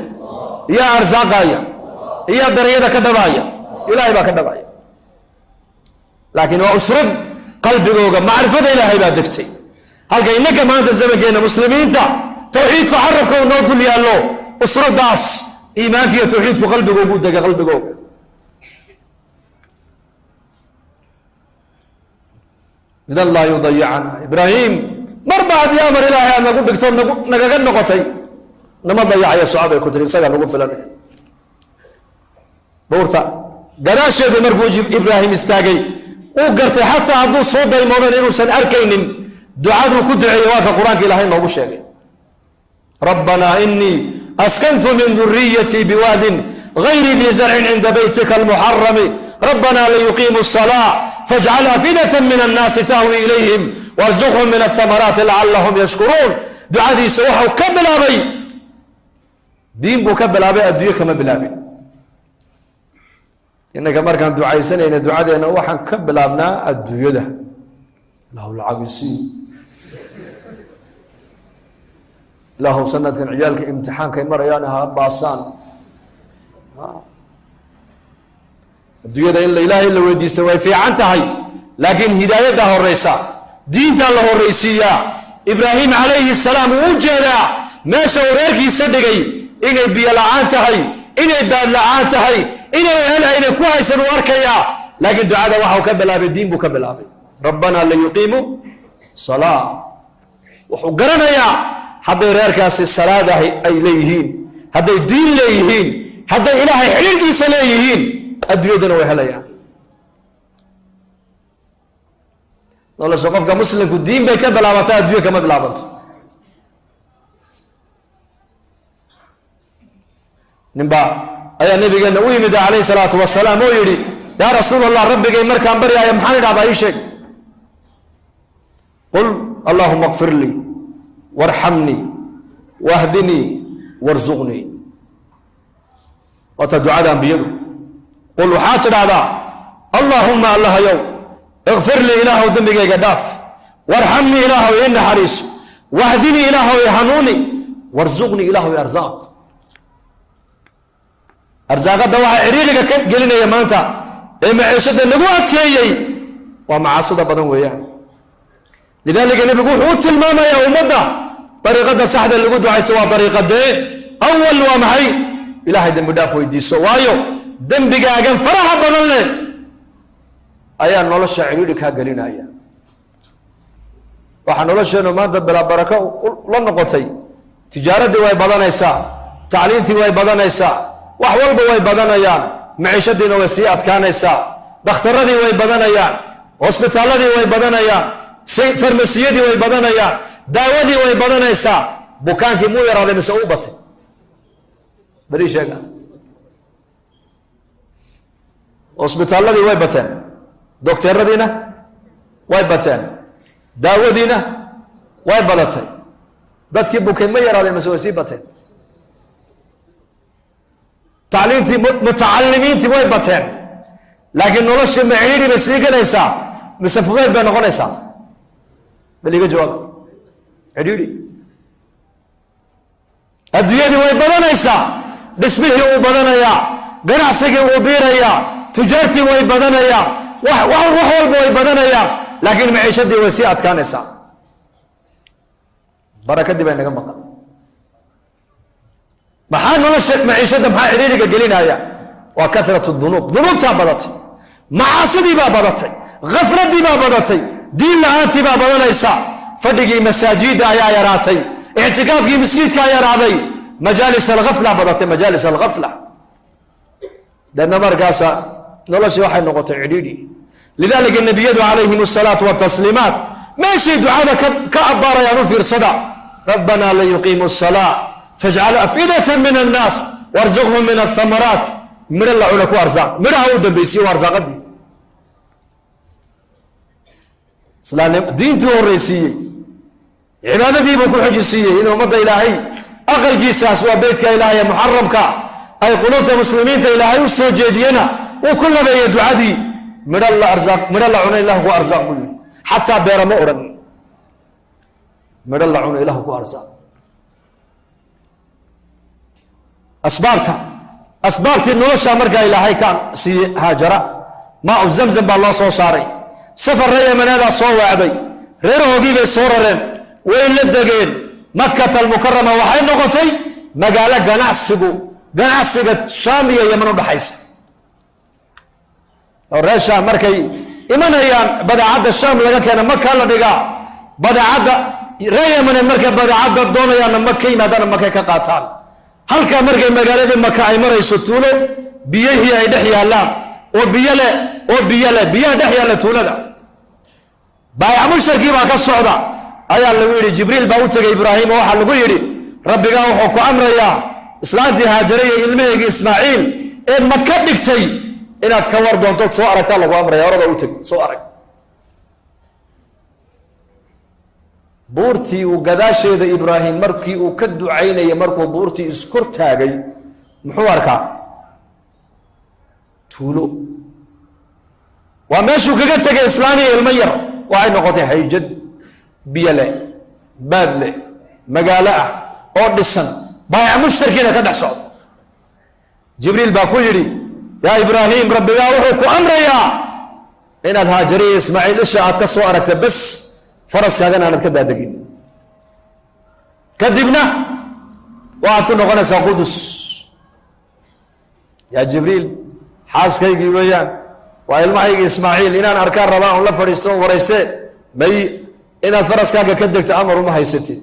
yaa arsaaqaya yaa dariyada ka dhabaaya ilaahay baa ka dhabaaya laakiin waa usrad qalbigooga macrifada ilaahay baa degtay halka innaka maanta zamankeena muslimiinta tawxiidku carabka uu noo dul yaallo usradaas iimaanka iyo tawxiidku qalbigoogu dega qalbigooga idan laa yudayicana ibraahim marba haddii amar ilaahay aad nagu dhigto nagaga noqotay nama dayacaya socod ay ku tiri isagaa nagu filan buurta gadaasheedu markuu ibraahim istaagay uu gartay xataa hadduu soo daymoodan inuusan arkaynin ducaduu ku duceeyey waa ka qur-aanka ilaahay noogu sheegay rabbanaa inii askantu min duriyatii biwaadin gayri dii zarcin cinda baytika almuxarami rabbanaa liyuqiimu الsalaa fajcal afidatan min annaasi tahwi ilayhim warzuqhum min athamaraati lacallahum yashkuruun ducadiisa waxau ka bilaabay diin buu ka bilaabay adduunyo kama bilaabin innaka markaan ducaysanayna ducadeena waxaan ka bilaabnaa adduunyada lahu lacagisi lahu sanadkan ciyaalka imtixaankay marayaan ha baasaan adduunyada in ilaahay la weydiista way fiican tahay laakiin hidaayadda horeysa diinta la horeysiiyaa ibraahim calayhi salaam uu u jeedaa meesha uu reerkiisa dhigay inay biyo la'aan tahay inay baad la'aan tahay inay hel ayna ku haysan uu arkayaa laakiin ducada waxau ka bilaabay diin buu ka bilaabay rabbanaa liyuqiimu salaa wuxuu garanayaa hadday reerkaasi salaadahi ay leeyihiin hadday diin leeyihiin hadday ilaahay xiriirkiisa leeyihiin adduunyadana way helayaan nolosha qofka muslimku diin bay ka bilaabataa adduunyo kama bilaabanto ninba ayaa nabigeena u yimid calayhi salaatu wasalaam oo yidhi yaa rasuul allah rabbigay markaan baryaaya maxaan idhahdaa ii sheeg qul allahuma kfir lii warxamnii wahdinii warzuqnii waata ducada ambiyadu qul waxaad tidhahdaa allahuma allahayow ikfir lii ilaahow dembigayga dhaaf warxamnii ilaahow ii naxariiso wahdinii ilaahow ii hanuuni warzuqnii ilaahow ii arzaaq arsaaqada waxaa ciriiriga ka gelinaya maanta ee maciishada lagu adkeeyey waa macaasida badan weeyaan lidaalika nebigu wuxuu u tilmaamayaa ummadda dariiqada saxda lagu ducayso waa dariiqadee awal waa maxay ilaahay dembi dhaaf weydiiso waayo dembigaagan faraha badan leh ayaa nolosha ciriiri kaa gelinaya waxaa nolosheenu maanta bilaa barako la noqotay tijaaradii way badanaysaa tacliintii way badanaysaa wax walba way badanayaan maciishadiina way sii adkaanaysaa dhakhtaradii way badanayaan hosbitaaladii way badanayaan farmasiyadii way badanayaan daawadii way badanaysaa bukaankii muu yaraaday mise u batay bari sheega hosbitaaladii way bateen dokteeradiina way bateen daawadiina way badatay dadkii bukay ma yaraadeen mise way sii bateen tacliintii mutacalimiintii way bateen laakiin noloshii maciidhi bay sii galaysaa mise fudayd bay noqonaysaa bal iga jawaab cidhiidhi adduunyadii way badanaysaa dhismihii uu badanayaa ganacsigii uu biirayaa tujaartii way badanayaa wax walba way badanayaa laakiin maciishadii way sii adkaanaysaa barakadii bay naga maqan maxaa nolosha maciishada maxaa cidhiidhiga gelinaya waa kasratu dunuub dunuubtaa badatay macaasidii baa badatay khafladii baa badatay diin la-aantii baa badanaysa fadhigii masaajida ayaa yaraatay ictikaafkii masjidkaa yaraaday majaalis alghafla badatay majaalis alghafla deedna markaasa noloshii waxay noqotay cidhiidhi lidalika nabiyadu calayhim asalaatu watasliimaat meeshay ducada ka abbaarayaan u fiirsada rabbana la yuqiimu salaa fajcal afidatan min annaas warzuqhum min athamaraat midho la cuna ku arsaaq midhaha u dambaysiye waa arsaaqadii diintii horreysiiyey cibaadadiibuu ku xojisiiyey in ummadda ilaahay aqalkiisaas waa beytka ilaahay ee muxaramka ay qulubta muslimiinta ilaahay u soo jeediyena uu ku labeeyey ducadii midho la cuna ilahu ku arsaaq buu yidhi xataa beera ma odhan midho la cuna ilahu ku arsaaq asbaabtii nolosha markaa ilaahay ka siiyey haajara maa u zamzam baa loo soo saaray safar reer yamaneedaa soo waacday reerahoogii bay soo rareen way la degeen makata almukarama waxay noqotay magaalo ganacsiga shaam iyo yaman u dhaxaysa oo reer shaam markay imanayaan badeecadda shaam laga keena maka la dhigaa badeecadda reer yamaneed markay badeecadda doonayaanna maka yimaadaana makay ka qaataan halkaa markay magaaladii maka ay marayso tuulo biyihii ay dhex yaallaan oo biyaha dhex yaalla tuulada baayac musharkii baa ka socda ayaa lagu yidhi jibriil baa u tegay ibraahim oo waxaa lagu yidhi rabbigaa wuxuu ku amrayaa islaantii haajare iyo ilmaheygii ismaaciil eed maka dhigtay inaad ka war doontood soo aragtaa lagu amraya orada u teg soo arag buurtii uu gadaasheeda ibraahim markii uu ka ducaynayay markuu buurtii iskor taagay muxuu arkaa tuulo waa meeshuu kaga tegay islaaniya ilmo yar waxay noqotay hayjad biyo leh baad leh magaalo ah oo dhisan baayac mushtarkiina ka dhex socda jibriil baa ku yidhi yaa ibraahim rabbigaa wuxuu ku amrayaa inaad haajariya ismaaciil isha aad ka soo aragta bas faraskaagana aanad ka daadegin kadibna waxaad ku noqonaysaa qudus yaa jibriil xaaskaygii weeyaan waa ilmahaygii ismaaciil inaan arkaan rabaa on la fadhiisto on warayste may inaad faraskaaga ka degto amar uma haysatid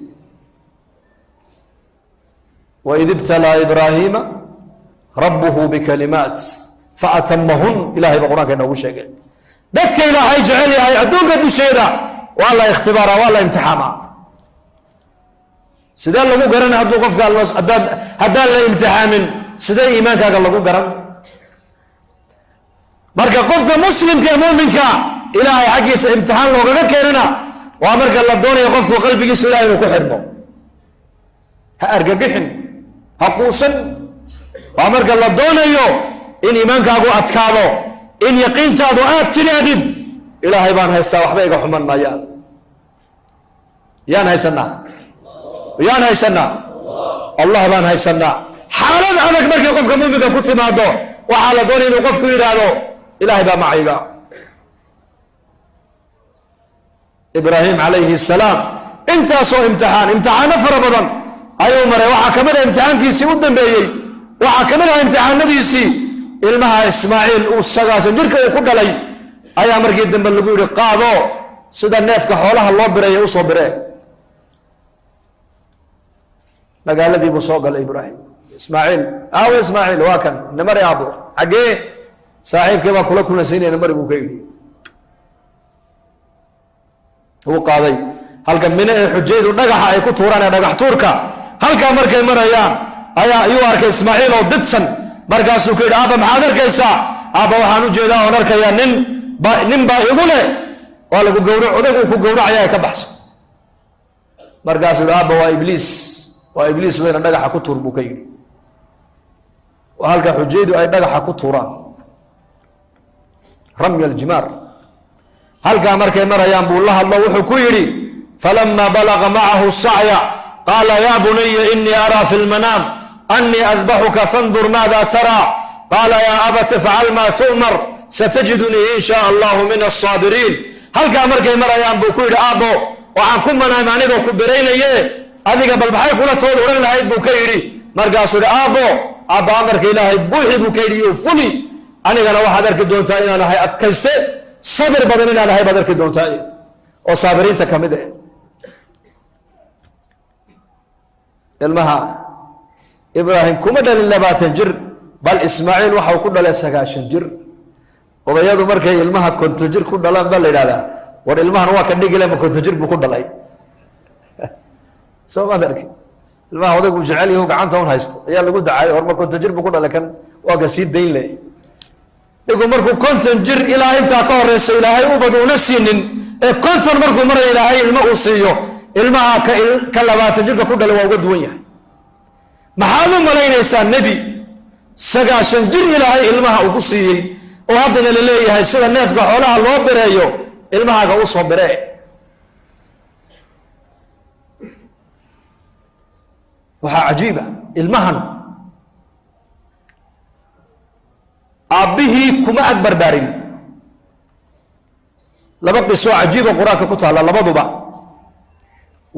waid ibtalaa ibraahiima rabbuhu bikalimaat faatamahun ilahay baa qur-aanka inoogu sheegay dadka ilaahay jecel yahay adduunka dusheeda waa la ikhtibaara waa la imtixaamaa sidee lagu garan hadduu qofka haddaan la imtixaamin sidee iimaankaaga lagu garan marka qofka muslimka ee muminka ilaahay xaggiisa imtixaan loogaga keenana waa marka la doonayo qofku qalbigiisa ilahay inuu ku xidhmo ha argagixin ha quusan waa marka la doonayo in iimaankaagu adkaado in yaqiintaadu aad tidhaahdid ilaahay baan haystaa waxba iga xuman maayaan yaan haysanaa allah baan haysanaa xaalad adag markay qofka muminka ku timaado waxaa la doonaya inuu qofku yidhaahdo ilaahay baa macayga ibraahim calayhi salaam intaasoo imtixaano fara badan ayuu maray waxaa ka mid ah imtixaankiisii u dambeeyey waxaa ka mid ah imtixaanadiisii ilmaha ismaaciil uu 9 jirka uu ku dhalay ayaa markii dambe lagu yidhi qaado sida neefka xoolaha loo bireeyo usoo biree. magaaladii buu soo galay Ibraahim. Ismaaciil, aawe Ismaaciil, waa kan namari aabo xagee saaxiibkii baa kula kulansiinaya namari buu ka yidhi. uu qaaday halka mina ee xujaydu dhagaxa ay ku tuuraan ee dhagax tuurka halkaa markay marayaan ayuu arkay Ismaaciil oo didsan. markaasuu ku yidhi aabba maxaad arkaysaa? aabba waxaan u jeedaa oon arkayaa nin baa igu leh waa lagu gowrac odagu ku gowracaya ka baxso. markaasuu yidhi aabba waa ibliis weyna dhagaxa ku tuur buu ka yidhi. waa halka xujaydu ay dhagaxa ku tuuraan ramya aljimaar. halkaa markay marayaan buu la hadlo wuxuu ku yidhi falama balaga macahu sacya qaala ya bunaya inii araa fi lmanaam أني أذبحك فانظر ماذا ترى قال يا أبت افعل ما تؤمر ستجدني إن شاء الله من الصابرين. هل كان مركي مريان بوكوير أبو وعن كم من أمانيك وكبرين إيه أذيك بالبحي كل طول ورن لهيد بوكيري مركز أبو أمرك إلهي بوحي بوكيري وفلي أنا كان واحد أركب دون تاين أنا هاي أتكسر صبر بدنين أنا هاي بدرك دون تاين وصابرين تكمده المها إبراهيم كما دل لباتن جر بل إسماعيل وحاو كل لسكاشن جر وبيض مركي المها كنت جر كل دلان بل لا ور المها نواك النيجي لما كنت جر بكل دلاي سو ما ذلك المها هذا وجعلي هو قعنته هون هايست يا اللي قد عاي ور ما كنت جر بكل لكن واقسيد دين لي يقول مركو كنت جر إلى أنت كورس إلى هاي وبدو نسين كنت مركو مر إلى هاي المؤسيو المها كلباتن جر كل دلوا وقد وياه maxaad u malaynaysaa nebi 9 jir ilaahay ilmaha ugu siiyey oo haddana la leeyahay sida neefka xoolaha loo bireeyo ilmahaaga u soo biree. waxaa cajiiba ilmahan aabbihii kuma ag barbaarin. laba qiso cajiiba qur-aanka ku taalla labaduba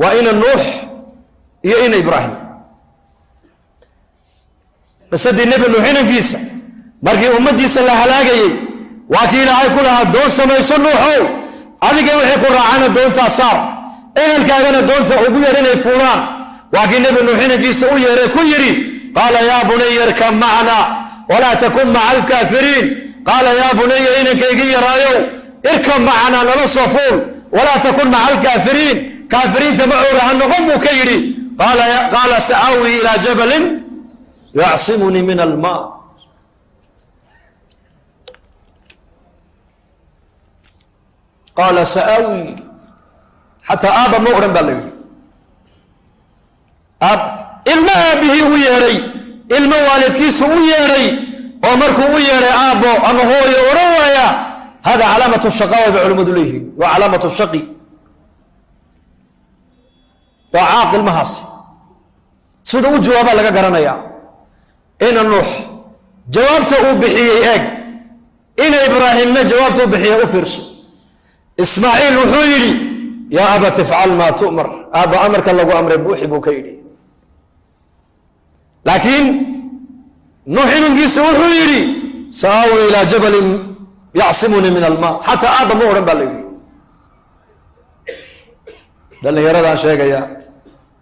waa ina nuux iyo ina ibraahim. qisadii nebi nuux inankiisa markii ummadiisa la halaagayey waa kii ilaahay ku lahaa doon samayso nuuxow adiga wixii ku raacana doontaa saar ehelkaagana doonta ugu yar inay fuulaan. waa kii nebi nuux inankiisa u yeeray ku yidhi qaala yaa bunaya irkab macna walaa takun maca alkaafiriin. qaala yaa bunaya inankaygii yaraayow irkab macna nala soo fuul walaa takun maca alkaafiriin kaafiriinta macooga ha noqon buu ka yidhi. qaala sa'aawi ilaa jabalin يعصمني من الماء. قال سآوي حتى آب مؤرم بالله ilma aabihii u yeedhay ilma waalidkiisu u yeedhay oo markuu u yeedhay aabbo ama hooyo odhan waaya hada calaamatu shaqaawa bay culimmadu leeyihiin waa calaamatu shaqi waa caaq ilmahaasi sida u jawaaba laga garanayaa ina nuux jawaabta uu bixiyey eeg ina ibraahimna jawaabta uu bixiyey u fiirso ismaaciil wuxuu yidhi yaa abat ifcal maa tu'mar aabba amarka lagu amray buuxi buu ka yidhi laakiin nuux inankiisa wuxuu yidhi sa'aawi ilaa jabalin yacsimunii min almaa xataa aabba ma odhan baa la yidhi dhallinyaradaan sheegaya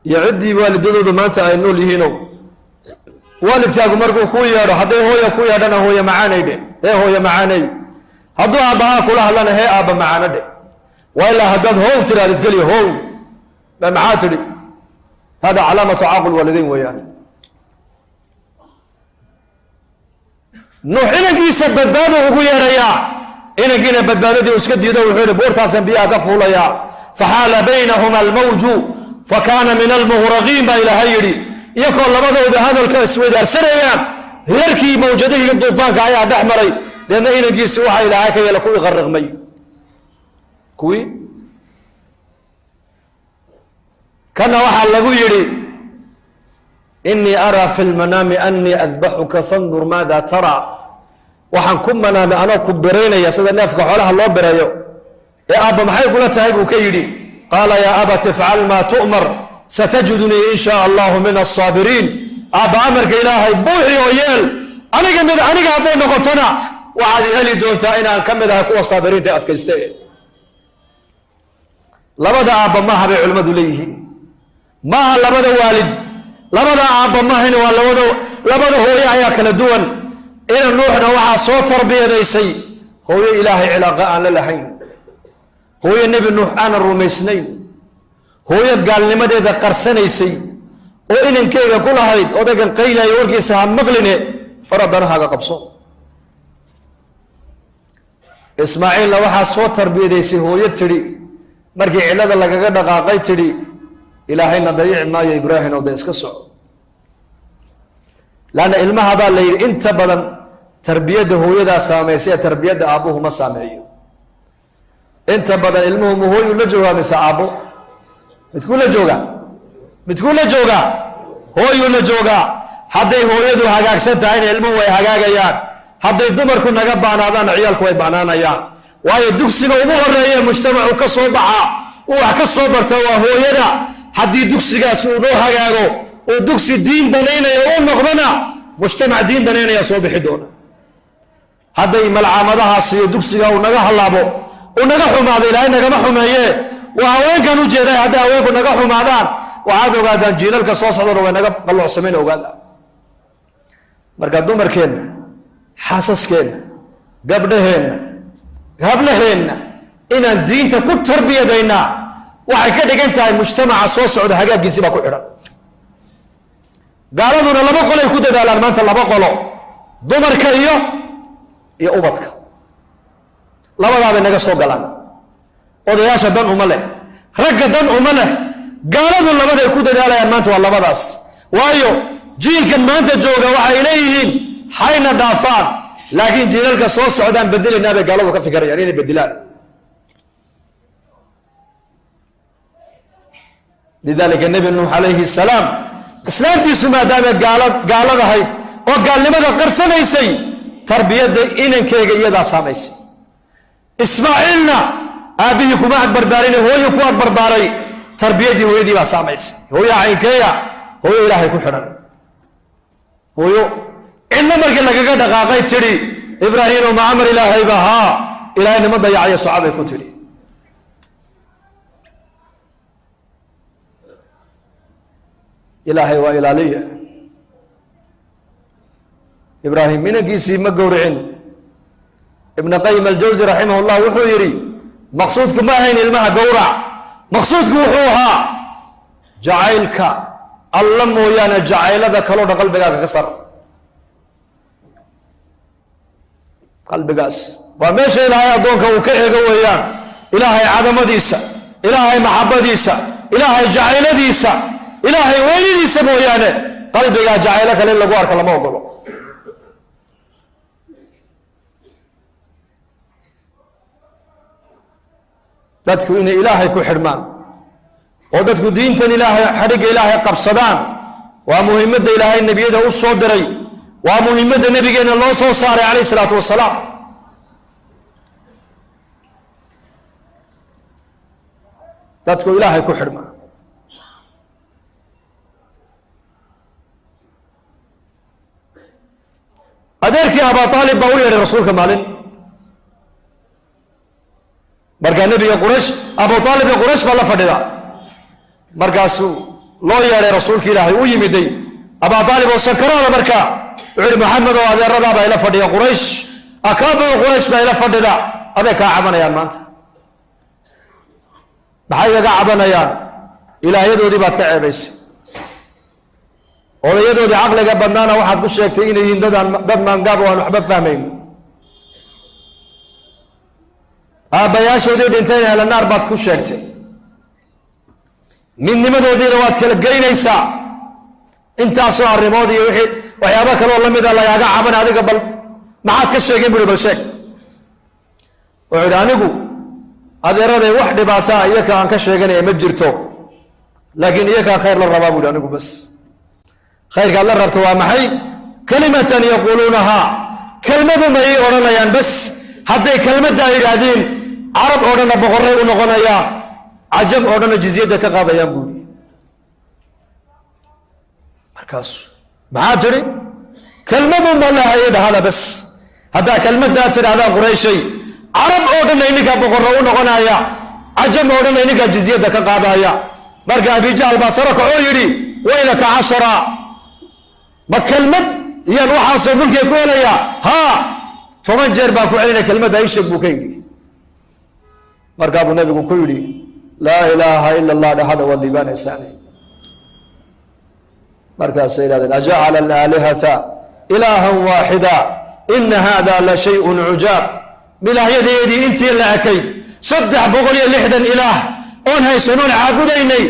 iyo ciddii waalidadoodu maanta ay nool yihiinow waalidkaagu markuu kuu yeedho hadday hooya ku yeedhana hooye macaanay dheh hee hooye macaanay hadduu aabbahaa kula hadlana hee aabba macaano dheh waa ilaa haddaad how tiraadid keliya how ba maxaa tidhi hada calaamatu caaqul waalidayn weeyaan nuux inankiisa badbaado ugu yeedhayaa inankiina badbaadadii iska diido wuxuu yidhi buurtaasan biyaha ka fuulayaa faxaala baynahuma almawju fakaana min almughraqiin baa ilaahay yidhi iyakoo labadooda hadalka isweydaarsanayaan reerkii mawjadihii duufaanka ayaa dhex maray deedna inankiisi waxaa ilaahay ka yeela kuwii qarriqmay kuwii kana waxaa lagu yidhi inii araa fi lmanaami anii adbaxuka fandur maada taraa waxaan ku manaamay anoo ku biraynaya sida neefka xoolaha loo birayo ee aabba maxay kula tahay buu ka yidhi qaala yaa abat ifcal maa tu'mar satajidunii in shaa allahu min alsaabiriin aabba amarka ilaahay buuxi oo yeel aniga hadday noqotona waxaad heli doontaa inaan ka mid ahay kuwa saabiriinta adkayste labada aabba maaha bay culimmadu leeyihiin maaha labada waalid labada aabba maahayna waa labada hooye ayaa kala duwan ina nuuxna waxaa soo tarbiyadaysay hooyo ilaahay cilaaqa aan la lahayn hooyo nebi nuux aanan rumaysnayn hooyo gaalnimadeeda qarsanaysay oo inankeyga ku lahayd odaygan qaylaya warkiisa ha maqline hor addanahaaga qabso ismaaciilna waxaa soo tarbiyadaysay hooyo tidhi markii cillada lagaga dhaqaaqay tidhi ilaahayna dayici maayo ibraahim oo da iska soco laanna ilmaha baa la yidhi inta badan tarbiyadda hooyadaa saamaysa ee tarbiyadda aabbuhu ma saameeyo inta badan ilmuhu ma hooyuu la joogaa mise aabbo midkuu la joogaa hooyuu la joogaa hadday hooyadu hagaagsan tahayna ilmuhu way hagaagayaan hadday dumarku naga baanaadaanna ciyaalku way banaanayaan waayo dugsiga ugu horeeye mujtamacu ka soo baxaa uu wax ka soo barta waa hooyada haddii dugsigaas uu noo hagaago uu dugsi diin danaynaya u noqdona mujtamac diin danaynaya soo bixi doona hadday malcaamadahaas iyo dugsiga uu naga hallaabo uu naga xumaado ilaahay nagama xumeeye waa haweenkan u jeeday hadday haweenku naga xumaadaan waxaad ogaadaan jiilalka soo socdana way naga qalloocsamayna ogaada marka dumarkeenna xaasaskeenna gabdhaheenna hablaheenna inaan diinta ku tarbiyadaynaa waxay ka dhigan tahay mujtamaca soo socda hagaaggiisii baa ku xidhan gaaladuna laba qolay ku dadaalaan maanta laba qolo dumarka iyo ubadka labadaabay naga soo galaan odayaasha dan uma leh ragga dan uma leh gaaladu labaday ku dadaalayaan maanta waa labadaas waayo jiilkan maanta jooga waxay leeyihiin hayna dhaafaan laakiin jiilalka soo socdaan bedelaynaa bay gaaladu ka fikirayaan inay bedelaan lidaalika nebi nuux calayhi salaam islaamtiisu maadaamay gaaladahayd oo gaalnimada qarsanaysay tarbiyadda inankeyga iyadaa saamaysay ismaaciilna aabbihii kuma agbarbaarin hooyo ku agbarbaaray tarbiyaddii hooyadii baa saamaysay hooyo caynkeeya hooyo ilaahay ku xidhan hooyo cidna markii lagaga dhaqaaqay tidhi ibraahiimo ma amar ilaahayba haa ilaahay nima dayacayo socabay ku tidhi ilaahay waa ilaaliya ibraahim inankiisii ma gowricin ibn qayim aljawsi raximah llah wuxuu yidhi maqsuudku ma ahayn ilmaha gowrac maqsuudku wuxuu ahaa jacaylka alla mooyaane jacaylada kaloo dhan qalbigaaga ka sar qalbigaas waa meesha ilaahay addoonka uu ka eego weeyaan ilaahay cadamadiisa ilaahay maxabadiisa ilaahay jacayladiisa ilaahay weynidiisa mooyaane qalbigaa jacaylo kale in lagu arka lama ogolo dadku inay ilaahay ku xidhmaan oo dadku diintan ilaahay xadhigga ilaahay qabsadaan waa muhiimadda ilaahay nebiyada u soo diray waa muhiimadda nebigeenna loo soo saaray calayh isalaatu wasalaam dadku ilaahay ku xidhmaan adeerkii abaa aalib baa u yeedhay rasuulka maalin markaa nebiga quraysh abu aalibka quraysh baa la fadhida markaasuu loo yeedhay rasuulka ilaahay u yimiday abaa aalib oo sakaraada markaa wuxuu yihi maxamed oo adeeradaa baa ila fadhiya quraysh akaabiru quraysh baa ila fadhida aday kaa cabanayaan maanta maxay igaga cabanayaan ilaahyadoodii baad ka ceebaysay odayadoodii caqliga badnaana waxaad ku sheegtay inay yihiin dad maangaab oo aan waxba fahmayn aabbayaashoodii dhintayna ahla naar baad ku sheegtay midnimadoodiina waad kala geynaysaa intaasoo arrimood iyo waxyaaba kaleoo la mida lagaaga caban adiga bal maxaad ka sheegeen buui bal sheeg wuxuu idhi anigu adeeraday wax dhibaataa iyaka aan ka sheeganaya ma jirto laakiin iyakaa khayr la rabaa buuhi anigu bas khayrkaad la rabto waa maxay kalimatan yaquuluunahaa kelmadu ma ii odhanayaan bas hadday kelmaddaa yidhaahdeen carab oo dhanna boqorray u noqonayaan cajab oo dhanna jizyadda ka qaadayaan buuhi markaasu maxaa tidhi kelmadu ma lahaye dhahada bas haddaa kelmaddaa tidhahdaa qurayshay carab oo dhanna ininkaa boqorra u noqonaya cajam odhanay ninkaa jizyadda ka qaadaya marka abijahl baa saro kacoo yidhi waylaka 10 ma kelmad iyaan waxaasoo mulkiga ku helayaa haa 10 jeer baa ku celinaya kelmadda isheg buu ka yidhi markaa buu nabigu ku yidhi laa ilaaha ila allah dhahada waad liibaanaysaane markaasay yidhahdeen ajacala alaalihata ilaahan waaxida ina hada la shayun cujaab ilaahyadeedii intii la ekay 360 ilaah oon haysanoon caabudaynay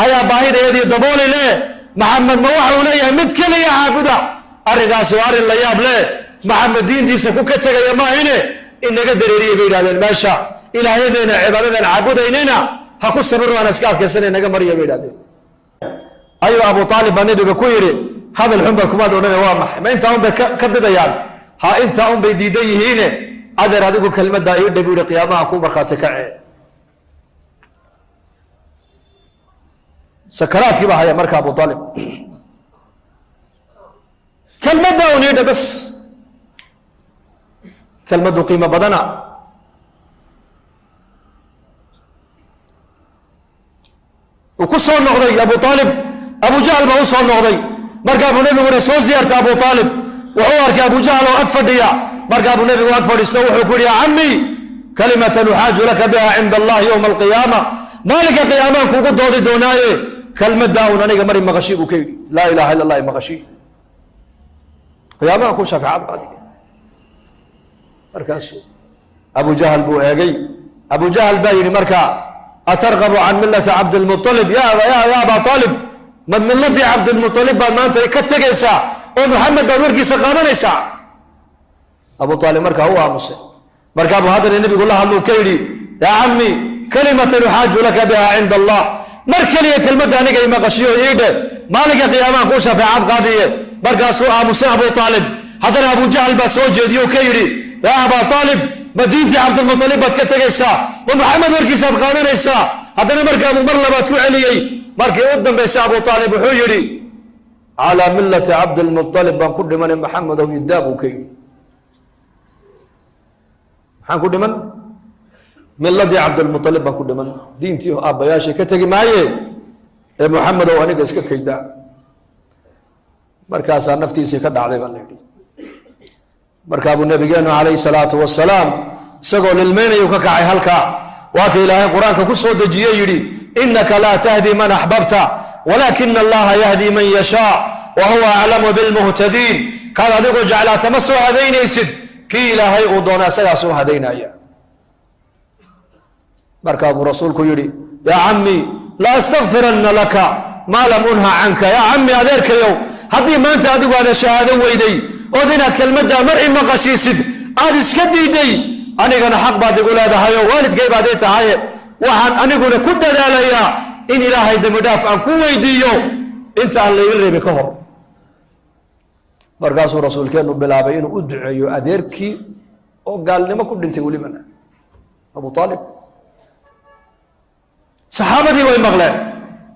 ayaa baahideedii dabooli leh maxamed ma waxa uu leeyahay mid keliya caabuda arrinkaasi waa arrin la yaab leh maxamed diintiisa ku ka tegaya maahine inaga dareeriyay bay yidhahdeen meesha ilaahyadeena cibaadadan caabudaynayna ha ku sabir waan iska adkaysana inaga mariya bay yidhahdeen ayuu abu aalib baa nabiga ku yidhi hadal xun bay kumaad odhana waa maxay ma intaa un bay ka didayaan ha intaa un bay diidan yihiine adeer adigu kelmaddaa ii dhab yidhi qiyaamaha ku markhaati kacee sakaraadkii baa haya marka abu aalib kelmaddaa un ii dhab bas kelmaddu qiimo badana uu ku soo noqday abu aalib abu jahl baa u soo noqday markaa buu nabiguna soo ziyaartay abu aalib wuxuu arkay abu jahl oo ag fadhiya markaa buu nabigu ag fadhiisto wuxuu ku yidhi ya cammi kalimatan uxaaju laka biha cinda allahi yowma alqiyaama maalinka qiyaamaan kuugu doodi doonaaye kelmaddaa un aniga mari maqashii buu ka yidhi laa ilaha illa allahi maqashii qiyaamaha ku shafeecad qaadiga markaasu abu jahl buu eegay abu jahl baa yidhi markaa atargabu can millati cabdilmualib ya aba aalib ma milladii cabdilmualib baad maanta ka tegaysaa oo maxamed baad warkiisa qaadanaysaa abu aalib markaa u aamusay markaabuu haddana nebigu la hadluu ka yidhi yaa cammi kalimatan uxaaju laka biha cinda allah mar keliya kelmadda aniga imaqashiyo iidhe maalinka qiyaamaha kuu shafeecad qaadiye markaasuu aamusay abu aalib haddana abu jahl baa soo jeediye oo ka yidhi yaa abaa aalib ma diintii cabdilmualib baad ka tegaysaa ma maxamed warkiisaad qaadanaysaa haddana markaabuu mar labaad ku celiyey markii u dambaysay abu aalib wuxuu yidhi calaa millati cabdilmualib baan ku dhimanay maxamedow idaa buu ka yidhi maxaan ku dhiman milladii cabdilmualib baan ku dhiman diintii aabbayaashay ka tegi maaye ee maxamedow aniga iska kaydaa markaasaa naftiisii ka dhacday baa la yidhi markaabuu nabigeenu calayhi salaatu wasalaam isagoo lilmaynayu ka kacay halkaa waa ka ilaahay qur-aanka ku soo dejiye yidhi inaka laa tahdi man axbabta walaakina allaha yahdi man yashaa wa huwa aclamu bilmuhtadiin kaad adigoo jeclaata ma soo hadaynaysid kii ilaahay uu doona isagaa soo hadaynaya markaabuu rasuulku yidhi yaa cammi la astakfiranna laka maa lam unha canka yaa cammi adeerkayow haddii maanta adigu aada shahaadan weyday ood inaad kelmaddaa mar i maqashiisid aad iska diiday anigana xaq baad igu leedahayoo waalidkay baad ii tahaye waxaan aniguna ku dadaalayaa in ilaahay dembi dhaaf aan ku weydiiyo inta aan layga reebin ka hor markaasuu rasuulkeennu bilaabay inuu u duceeyo adeerkii oo gaalnimo ku dhintay welibana abu aalib saxaabadii way maqleen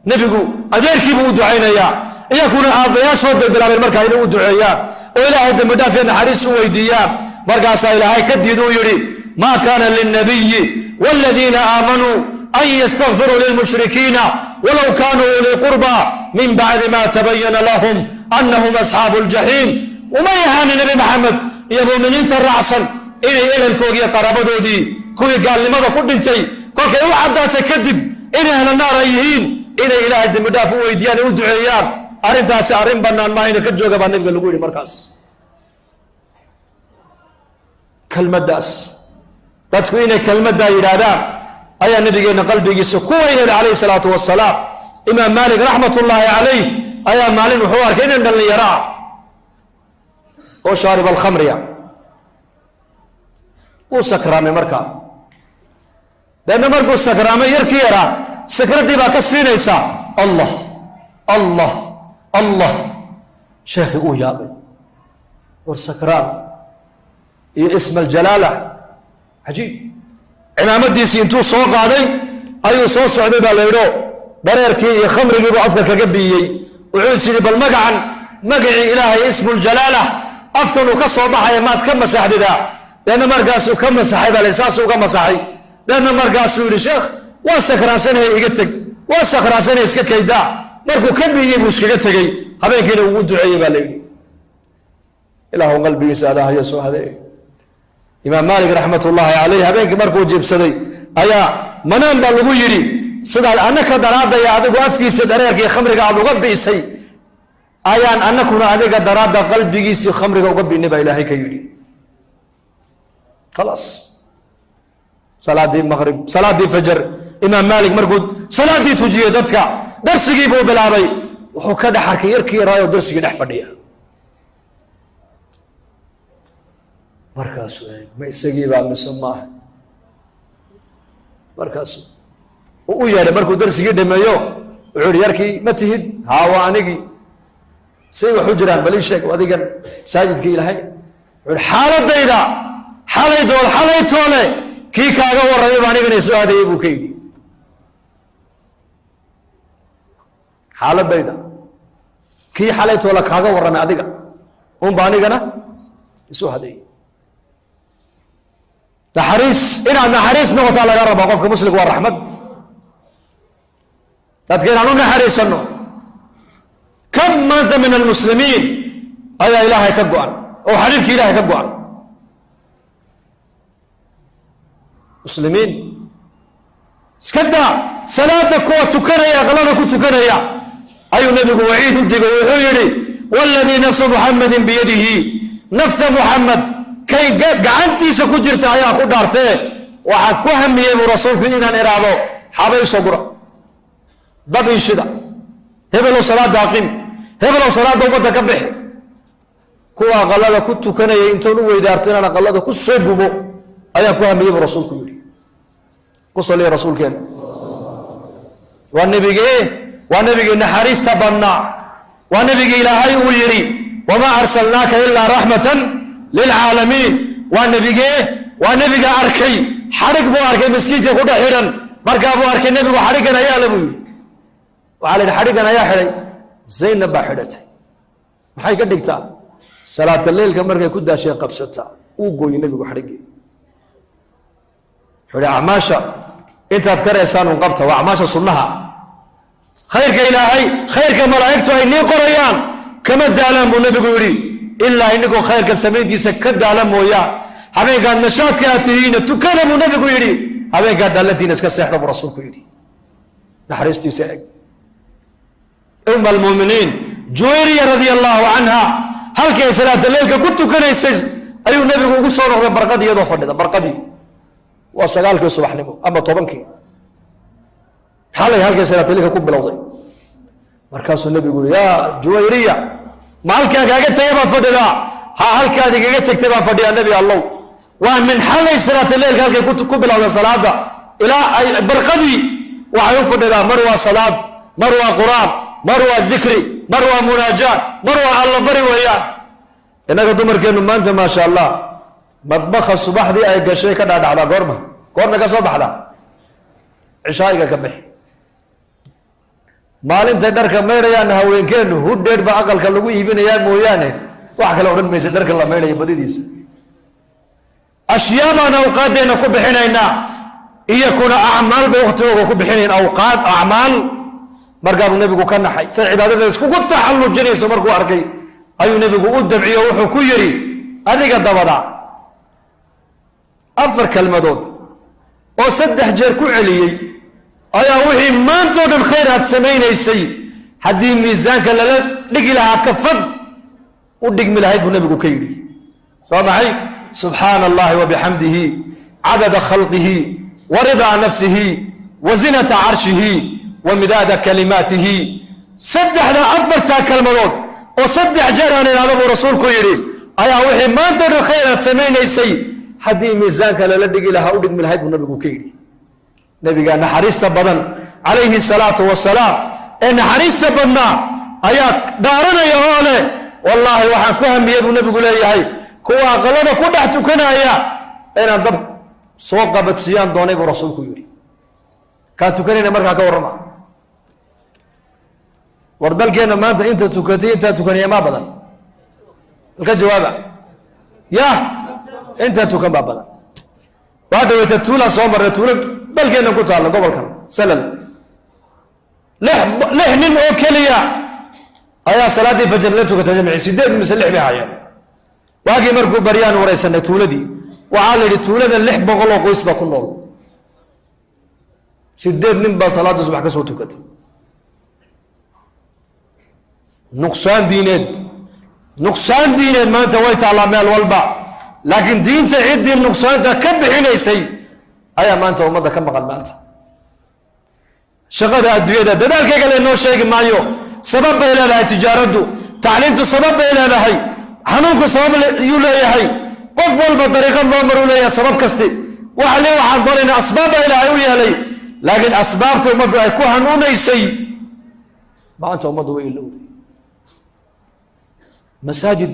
nebigu adeerkiibuu u ducaynayaa iyakuna aabbayaashood bay bilaabeen markaa inay u duceeyaan oo ilaahay dembi dhaaf iyo naxariis u weydiiyaan markaasaa ilaahay ka diiduu yidhi maa kaana lilnabiyi waaladiina aamanuu an yastakfiruu lilmushrikiina walow kaanuu ulii qurba min bacdi ma tabayana lahum annahum asxaabu ljaxiim uma yahaani nebi maxamed iyo muuminiinta raacsan inay ehelkoogii qaraabadoodii kuwii gaalnimada ku dhintay kolkay u caddaatay kadib inay ahla naar ay yihiin inay ilaahay dembi dhaaf u weydiiyaan ee u duceeyaan arrintaasi arrin bannaan maahayna ka jooga baa nebiga lagu yidhi markaas kelmaddaas dadku inay kelmaddaa yidhaahdaan ayaa nabigeenna qalbigiisa ku weyneed calayhi salaatu wasalaam imaam maalik raxmatullaahi calayh ayaa maalin wuxuu arkay inan dhallinyaro ah oo shaarib alkhamriya uu sakraamay markaa deedna markuu sakraamay yarkii yaraa sakraddii baa ka siinaysaa allah allah allah sheekhii uu yaabay war sakraan iyo isma aljalaala cajiib cimaamadiisii intuu soo qaaday ayuu soo socday baa la yidho dareerkii iyo khamrigiibuu afka kaga biiyey wuxuu is yidhi bal magacan magacii ilaahay ismuljalaala afkan uu ka soo baxaya maad ka masaxdidaa deedna markaasuu ka masaxay baa la saasuu ka masaxay deedna markaasuu yidhi sheekh وسكراسنه يقتك وسكراسنه اسك كيدا مركو كبيي بو اسكغا تغي habeenkiina uu duceeyay baa leeyahay ilaahu qalbigiisa adaa haya soo haday imaam maalik raxmatullaahi alayhi habeenkii markuu jibsaday ayaa manaan baa lagu yiri sidaa annaka daraadaya adigu afkiisa dareerkii khamriga aad uga biisay ayaan annakuna adiga daraada qalbigiisa khamriga uga biinay baa ilaahay ka yiri خلاص صلاه المغرب صلاه الفجر imaam maalik markuu salaadii tujiyay dadka darsigii buu bilaabay wuxuu ka dhaxarkay yarkii raayo darsiga dhex fadhiya markaas ma isagii baa mismaa markaas uu yeeray markuu darsigii dhameeyo wuxuu yarkii ma tihid haawa anigi say wuxuu jiraan bal sheeg adigan saajidka ilaahay wuxuu xaaladayda xalaytoole kii kaaga warramay baan anigana soo adeeyay buu ka yidhi xaaladayda kii xalaytoola kaaga warramay adiga un baa anigana isoo hadeeyay inaad naxariis noqotaa laga rabaa qofka muslimka waa raxmad dadka inaan u naxariisano kam maanta min almuslimiin ayaa ilaahay ka go-an oo xariirka ilaahay ka go-an muslimiin iska daa salaada kuwa tukanaya aqlada ku tukanaya ayuu nabigu waciid u digay wuxuu yidhi waladii nafsu muxamadin biyadihi nafta muxamed kay gacantiisa ku jirta ayaa ku dhaartee waxaan ku hamiyey buu rasuulku inaan iraado xabay soo gura dab inshida hebelow salaada aqim hebelow salaada ummadda ka bixi kuwa aqalada ku tukanaya intoon u weydaarto inaan aqalada ku soo gubo ayaa ku hamiyey buu rasuulku yidhi ku saliya rasuulkeen waa nabigii naxariista badnaa waa nabigii ilaahay uu yidhi wamaa arsalnaaka ilaa raxmatan lilcaalamiin waa nabiga arkay xadhig buu arkay miskiinka ku dhex xidhan markaa buu arkay nebigu xadhiggan ayaa le buu yidhi waxaa la yidhi xadhiggan ayaa xidhay zaynab baa xidhatay maxay ka dhigtaa salaata leylka markay ku daashay qabsataa uu gooyey nebigu xadhiggii wuxuu yidhi acmaasha intaad ka reesaan un qabta waa acmaasha sunnaha khayrka ilaahay khayrka malaa'igtu ay nii qorayaan kama daalaan buu nebigu yidhi ilaa inigoo khayrka samayntiisa ka daala mooyaa habeenkaad nashaadka aad tihiina tukana buu nebigu yidhi habeenkaad daalantiina iska seexda buu rasuulku yidhi naxariistiisa eg almuminiin juwayriya radia allaahu canha halkay salaata leylka ku tukanaysay ayuu nebigu ugu soo noqday barqadii iyadoo fadhida barqadii waa 9kii subaxnimo ama 10kii xalay halkay salaata leylka ku bilowday markaasuu nebigu yidhi yaa juwayriya ma halkaa kaaga tegay baad fadhidaa ha halkaad igaga tegtay baan fadhiyaa nebi allow waa min xalay salaata leylka halkay ku bilowday salaada ilaa ay barqadii waxay u fadhidaa mar waa salaad mar waa quraan mar waa dikri mar waa munaajaat mar waa alla bari weeyaan innaga dumarkeennu maanta maasha allah madbakha subaxdii ay gashay ka dhaadhacdaa goorna ka soo baxdaa cishaa'iga ka bixi maalintay dharka maydhayaanna haweenkeennu hudheer ba aqalka lagu iibinayaa mooyaane wax kale odhan maysa dharka la maydhaya badidiisa ashyaa baan awqaaddeenna ku bixinaynaa iyakuna acmaal bay waktigooga ku bixinayn awqaad acmaal markaabuu nebigu ka naxay say cibaadada iskugu taxallujinayso markuu arkay ayuu nebigu u dabciyo wuxuu ku yidhi adiga dabada 4 kelmadood oo 3 jeer ku celiyey ayaa wixii maantoo dhan khayr aad samaynaysay haddii miisaanka lala dhigi lahaa kafad u dhigmi lahayd buu nebigu ka yidhi waa maxay subxaana allahi wabixamdihi cadada khalqihi waridaa nafsihi wazinata carshihi wamidaada kalimaatihi 4 kelmadood oo 3 jeer aan idhaahdo buu rasuulku yidhi ayaa wixii maantoo dhan khayr aad samaynaysay haddii miisaanka lala dhigi lahaa u dhigmi lahayd buu nebigu ka yidhi nebiga naxariista badan calayhi salaatu wasalaam ee naxariista badnaa ayaa dhaaranaya oo leh wallaahi waxaan ku hamiyey buu nebigu leeyahay kuwa aqalada ku dhex tukanaya inaan dab soo qabadsiiyaan doonay buu rasuulku yidhi kaan tukanayna markaa ka warrama war dalkeenna maanta inta tukatay intaa tukanaya maa badan dalka jawaaba ya intaa tukan baa badan waa dhaweyta tuulaan soo marray tuulo dalkeenna ku taalla gobolkan salal lix nin oo keliya ayaa salaadii fajr la tukatay jamci 8 mise 6 bay hayeen waagii markuu baryaan wareysanay tuuladii waxaa la yidhi tuulada 600 oo qoys baa ku nool 8 nin baa salaada subax ka soo tukatay nuqsaan diineed maanta way taallaa meel walba laakiin diinta ciddii nuqsaanta ka bixinaysay ayaa maanta ummadda ka maqan maanta shaqada adduunyada dadaalkayga laynoo sheegi maayo sabab bay leedahay tijaaraddu tacliintu sabab bay leedahay xanuunku sabab yuu leeyahay qof walba dariiqad loo maruu leeyahay sabab kasti waxaan doonaynaa asbaab baa ilaahay u yeelay laakiin asbaabta ummaddu ay ku hanuunaysay maanta ummaddu way ilowday masaajid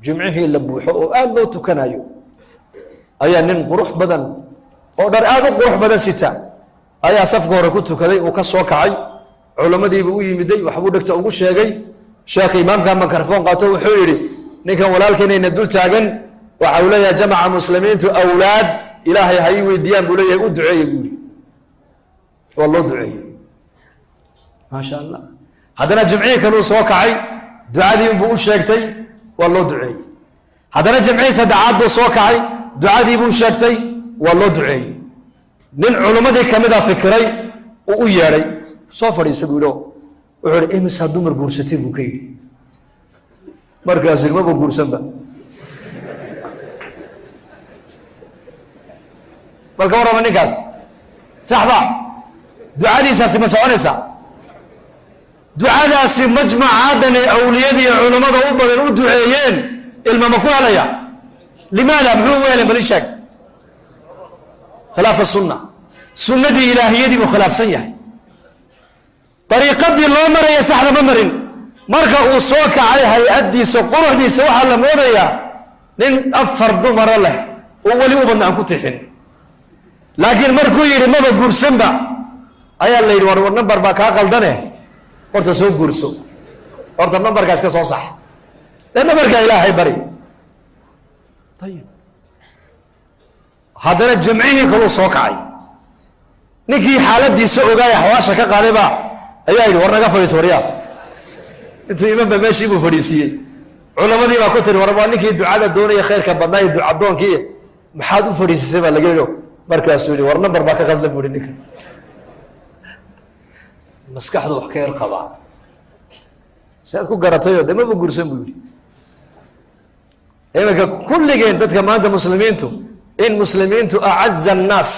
jimcihii la buuxo oo aad loo tukanayo ayaa nin qurux badan oo dhar aad u qurux badan sita ayaa safka hore ku tukaday uu ka soo kacay culimadiiba u yimiday waxbuu dhegta ugu sheegay sheekh imaamka mikrofon qaato wuxuu yidhi ninkan walaalkeenayna dul taagan waxa uu leeyahay jamaca muslimiintu awlaad ilaahay ha ii weydiiyaan buu leeyahay u duceeyey buu yidhi waa loo duceeyey maasha allah haddana jimcihii kaluu soo kacay ducadii unbuu u sheegtay waa loo duceeyey haddana jimcihii saddexaad buu soo kacay ducadii buu sheegtay waa loo duceeyey nin culimmadii ka mid a fikiray uu u yeedhay soo fadhiisa buu yidhi wuxuu yidhi imisaa dumar guursatay buu ka yidhi markaas ilmaba guursanba bal ka warrama ninkaas saxba ducadiisaasi ma soconaysaa ducadaasi majmacaadan ee awliyadii culammada u badan u duceeyeen ilma ma ku helaya limaada muxuu u helay bali sheeg khilaafa sunna sunnadii ilaahiyadii buu khilaafsan yahay dariiqadii loo maraya saxda ma marin marka uu soo kacay hay-addiisa quruxdiisa waxaa la moodayaa nin 4 dumara leh oo weli u badna aan ku tixin laakiin markuu yidhi maba guursanba ayaa la yidhi war nambar baa kaa qaldane horta soo guurso horta nambarkaas ka soo sax dee nambarkaa ilaahay bari ayib haddana jimcihii kaluu soo kacay ninkii xaaladiisa ogaaya xawaasha ka qaadayba ayaa yidhi war naga fadhiiso waryaa intuu imanba meeshii buu fadhiisiiyey culamadii baa ku tiri war waa ninkii ducada doonaya khayrka badnaa iyo ducadoonkii maxaad u fadhiisisay baa laga yidho markaasuu yidhi war nambar baa ka qadla buuhi ninka maskaxdu wax ka yar qabaa si aad ku garatayoo de maba guursan buu yidhi iminka kulligeen dadka maanta muslimiintu in muslimiintu acaza annaas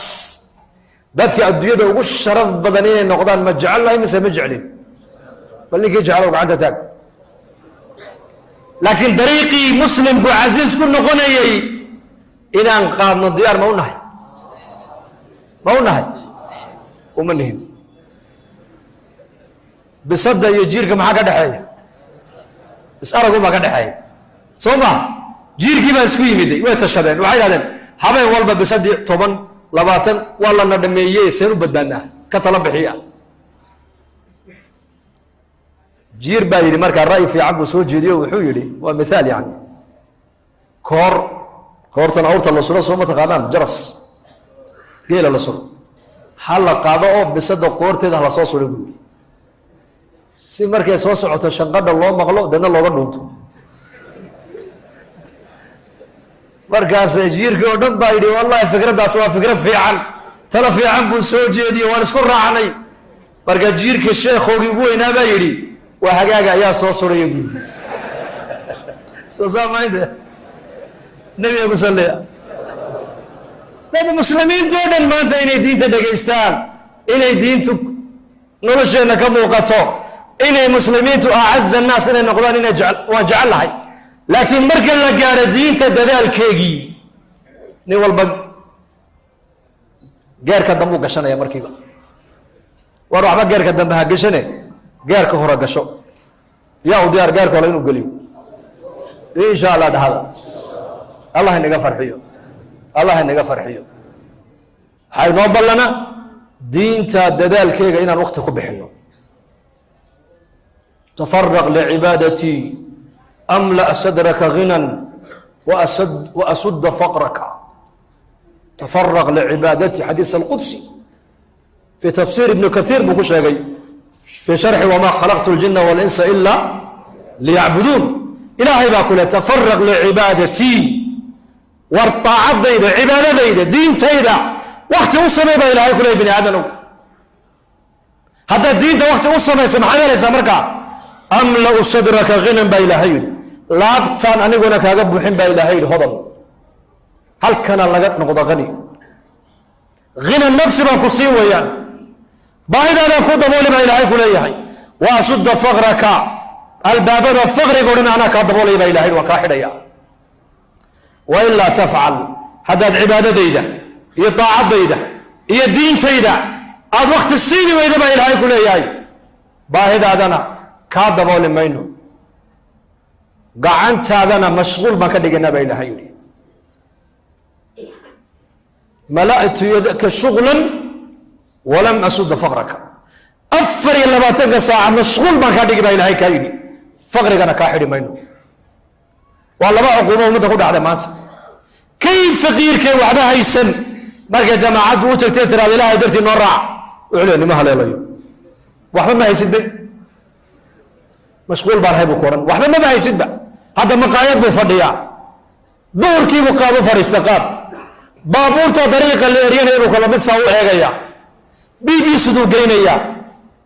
dadka adduunyada ugu sharaf badan inay noqdaan ma jecelnahay mise ma jeclin bal ninkii jeclow gacanta taag laakiin dariiqii muslimku casiis ku noqonayay inaan qaadno diyaar ma u nahay uma nihin bisada iyo jiirka maxaa ka dhexeeya is-aragun baa ka dhexeeya soo ma jiirkii baa isku yimiday way tashadeen waxay dhahdeen habeen walba bisadii 10 20 waa lana dhameeyey seen u badbaadnaa ka tala bixiya jiir baa yidhi markaa ra'yi fiican buu soo jeediyo wuxuu yidhi waa mithaal yani koortan awrta la sulo soo ma taqaanaan jaras geela la sulo ha la qaado oo bisada qoorteeda hala soo sulo buu yidhi si markay soo socoto shanqadha loo maqlo dadna looga dhuunto markaas jiirkii oo dhan baa yidhi wallahi fikraddaas waa fikrad fiican tala fiican buu soo jeediyey waan isku raacnay marka jiirka sheekhoogii ugu weynaa baa yidhi waa hagaaga ayaa soo suraya buu yidhi soo saamaynta nabiga ku salliya dad muslimiinta oo dhan maanta inay diinta dhegaystaan inay diintu nolosheenna ka muuqato inay muslimiintu acaza annaas inay noqdaan waan jecel lahay laakiin marka la gaaro diinta dadaalkeegii nin walba geerka dambe u gashanaya markiiba war waxba geerka dambe ha gashane geerka hore gasho yaa u diyaar geerka hore inuu geliyo insha allah dhahada allah inaga farxiyo waxay noo ballana diinta dadaalkeega inaan waqti ku bixino tafaraq licibaadatii أملأ صدرك غنى وأسد فقرك تفرغ لعبادتي حديث القدسي في تفسير ابن كثير بكشاقي في شرح وما خلقت الجن والإنس إلا ليعبدون إلهي باكل تفرغ لعبادتي والطاعة ذيدا عبادة ذيدا دين تيدا وقت وصمي با إلهي كل بني آدم هذا الدين وقت وصمي يسمح هذا ليس مركا أملأ صدرك غنى با إلهي لا بتان أن يقول لك أقب وحين با إلهي هضم هل كان لقد نقض غني غنى النفس ما كسين ويان باهدا أنا كود بولي با إلهي كل يحي وأسد فقرك الباب الفقر يقولون أنا كادبولي با إلهي وكاحد يا وإلا تفعل هذا العبادة ديدا هي طاعة ديدا هي دين تيدا هذا وقت السين وإذا با إلهي كل يحي باهدا أنا كادبولي مينو قعنت هذا أنا مشغول ما كدقنا با إلهي ملأت يدك شغلا ولم أسد فقرك أفر إلا ما تلقى ساعة مشغول ما كان يجيب إلهي كايدي فقرك أنا كاحد منه والله ما أقوم ومتى على مات كيف فقير كيف وعدها يسن مرقى جماعات بوتك تترى إلهي درتي نورع وعليني ما هلا يلي وحنا ما يسد بي مشغول بارهي بكورن وحنا ما يسد بي هذا مقايد بفضيع دور كي مقابل فريستقاب بابورتا طريقة اللي يرينا يبقى لما تساوي هيجيا بي سدو جينيا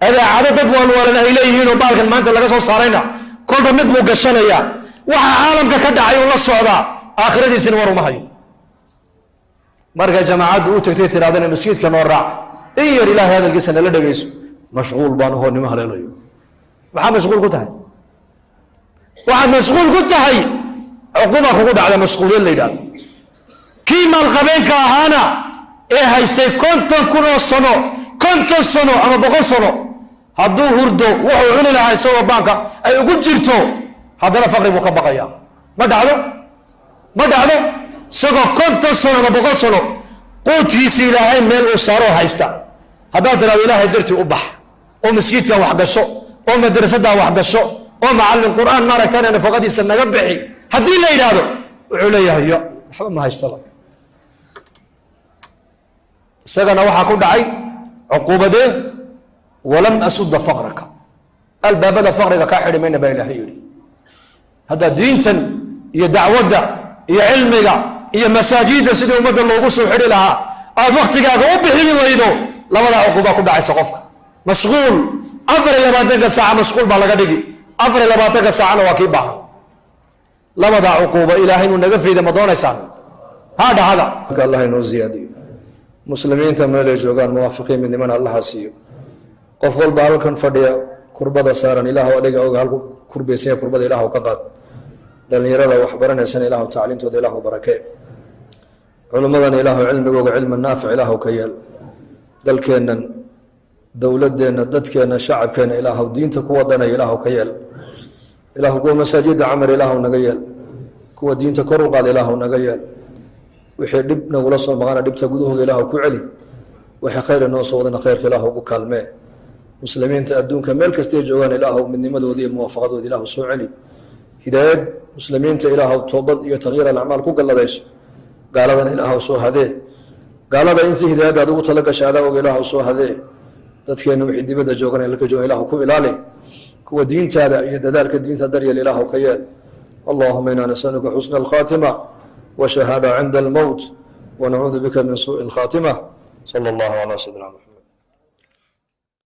هذا عدد ولا إليه وبالك ما أنت لقى صارينا كل ما نبغى قشنيا وعالم ككدا عيون الصعداء آخرتي سنور ومهي مرجع جماعات وتكتير هذا المسجد كنورع إيه إله هذا الجسم اللي دقيس مشغول بانه هو نمه عليه وحنا مشغول كتاي وحنا مشغول كتاي عقوبة كودا على مشغولين اللي ده كيما الخبين كهانا إيه هيستي كنتم كنوا الصنو كنتم الصنو أما بقول صنو هدو هردو وحو علي لها يسوى بانكا أي يقول جرتو هذا لا فقر مكبقيا ما دعلو سقو كنتم الصنو أما بقول صنو قوت في سيلاهين ميل وصارو هيستا هذا ترى إله درتي أبح ومسجدك وحقشو ومدرسة وحقشو ومعلم قرآن نارا كان أنا فقدي سنة قبحي هدي اللي هذا عليها هي ما هيستلا سجن وحى كل عي عقوبة ده ولم أسد فقرك الباب لا فقرك كاحد من بين هيولي هذا دينتن هي دعوة هي علمك هي مساجد سيدي ومد الله وصل حري لها الوقت جاء وبحري ويدو لما لا عقوبة كل عي سقفك مشغول أفر إلى ما تلقى ساعة مشغول بالغدقي أفر إلى ما تلقى ساعة وكيبها لما دا عقوبة إلهي ونقفل إذا ما دون إنسان هذا الله ينو زيادي مسلمين تملي جوغان موافقين من دمان الله سيو قفل بالكن فديا كربة سارن إله وديك أو قال كربة سيا كربة إله وكقاد لأن يرى وحبرنا سن إله تعليم تود إله بركة علماء إله علم جوج علم النافع إله كيال دل كنا دولة دنا دت كنا شعب كنا إله ودين تقوى دنا إله كيال إله قوة مساجد عمر إله ونجيال قوة دين تكرر قاد إله ونجيال وحي دبنا ولا صوم معنا دبت جودوه إله كعلي وحي خير الناس ودنا خير إله وبكالمه مسلمين تأدون كمال كستيج جوان إله من نمد ودي موافقة ودي إله سوء علي هداية مسلمين تإله توبض يتغير الأعمال كوك الله دايش قال هذا إله سوء هذه قال هذا أنت هداية دادو تلقى شهادة وإله سوء هذه تتكين وحي دبدا جوان لك جو إله كو إلالي كو دين تادا يدالك الدين تدري الإله كيال اللهم إنا نسألك حسن الخاتمة وشهادة عند الموت ونعوذ بك من سوء الخاتمة صلى الله على سيدنا محمد